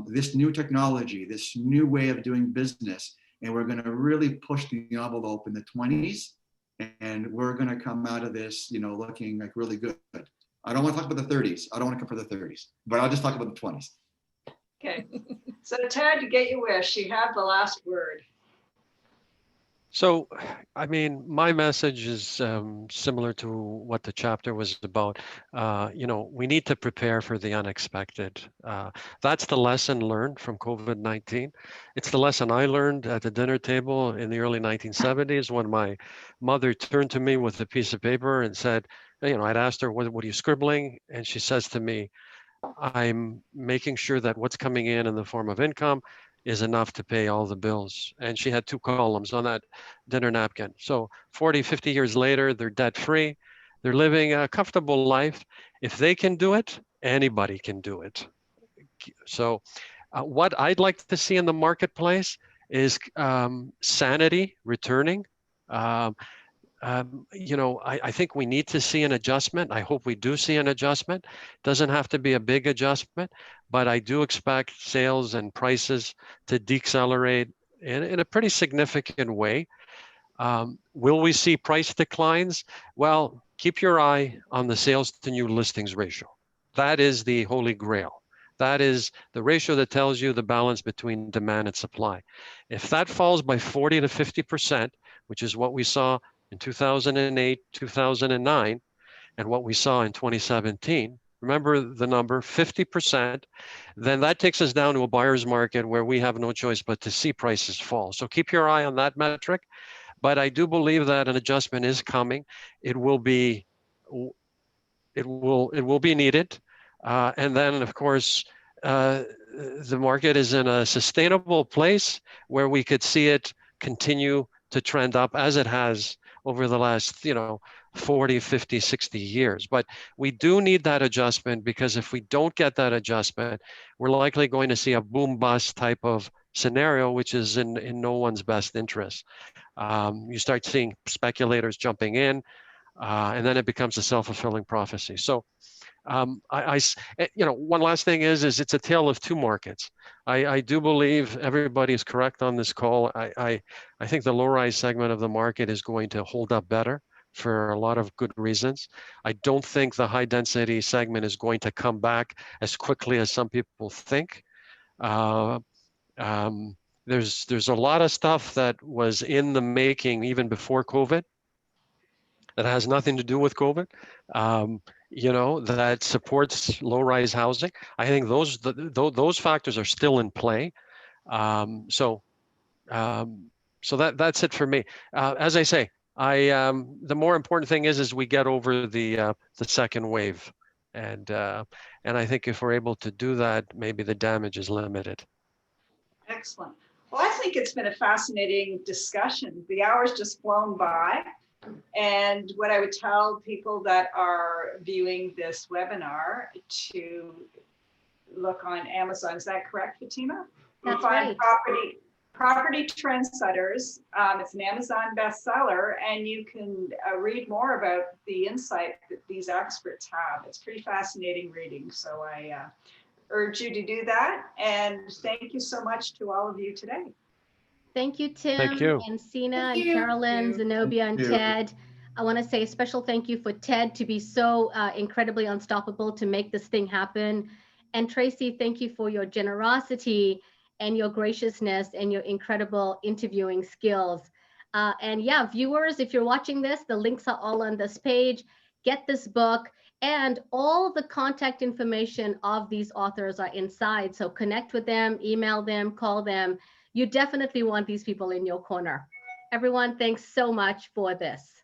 [SPEAKER 3] this new technology, this new way of doing business, and we're going to really push the envelope in the 20s, and we're going to come out of this, looking like really good. I don't want to talk about the 30s. I don't want to come for the 30s, but I'll just talk about the 20s.
[SPEAKER 2] Okay. So Ted, you get your wish. You have the last word.
[SPEAKER 4] So, I mean, my message is similar to what the chapter was about. We need to prepare for the unexpected. That's the lesson learned from COVID-19. It's the lesson I learned at the dinner table in the early 1970s when my mother turned to me with a piece of paper and said, I'd asked her, what are you scribbling? And she says to me, I'm making sure that what's coming in the form of income is enough to pay all the bills. And she had 2 columns on that dinner napkin. So 40, 50 years later, they're debt free. They're living a comfortable life. If they can do it, anybody can do it. So what I'd like to see in the marketplace is sanity returning. You know, I think we need to see an adjustment. I hope we do see an adjustment. Doesn't have to be a big adjustment, but I do expect sales and prices to decelerate in a pretty significant way. Will we see price declines? Well, keep your eye on the sales to new listings ratio. That is the holy grail. That is the ratio that tells you the balance between demand and supply. If that falls by 40 to 50%, which is what we saw in 2008, 2009, and what we saw in 2017, remember the number, 50%, then that takes us down to a buyer's market where we have no choice but to see prices fall. So keep your eye on that metric. But I do believe that an adjustment is coming. It will be needed. And then, of course, the market is in a sustainable place where we could see it continue to trend up as it has over the last, 40, 50, 60 years. But we do need that adjustment, because if we don't get that adjustment, we're likely going to see a boom bust type of scenario, which is in no one's best interest. You start seeing speculators jumping in, and then it becomes a self-fulfilling prophecy. So one last thing is it's a tale of two markets. I do believe everybody is correct on this call. I think the low-rise segment of the market is going to hold up better for a lot of good reasons. I don't think the high-density segment is going to come back as quickly as some people think. There's a lot of stuff that was in the making even before COVID that has nothing to do with COVID. That supports low-rise housing. I think those factors are still in play. So that's it for me. As I say, the more important thing is we get over the second wave, and I think if we're able to do that, maybe the damage is limited.
[SPEAKER 2] Excellent. Well, I think it's been a fascinating discussion. The hour's just flown by. And what I would tell people that are viewing this webinar to look on Amazon, is that correct, Fatima?
[SPEAKER 1] That's right.
[SPEAKER 2] Property Trendsetters. It's an Amazon bestseller, and you can read more about the insight that these experts have. It's pretty fascinating reading. So I urge you to do that. And thank you so much to all of you today.
[SPEAKER 1] Thank you, Tim.
[SPEAKER 4] Thank you.
[SPEAKER 1] And Sina and Carolynn, Zenobia and Ted. I want to say a special thank you for Ted to be so incredibly unstoppable to make this thing happen. And Tracy, thank you for your generosity and your graciousness and your incredible interviewing skills. And yeah, viewers, if you're watching this, the links are all on this page. Get this book, and all the contact information of these authors are inside. So connect with them, email them, call them. You definitely want these people in your corner. Everyone, thanks so much for this.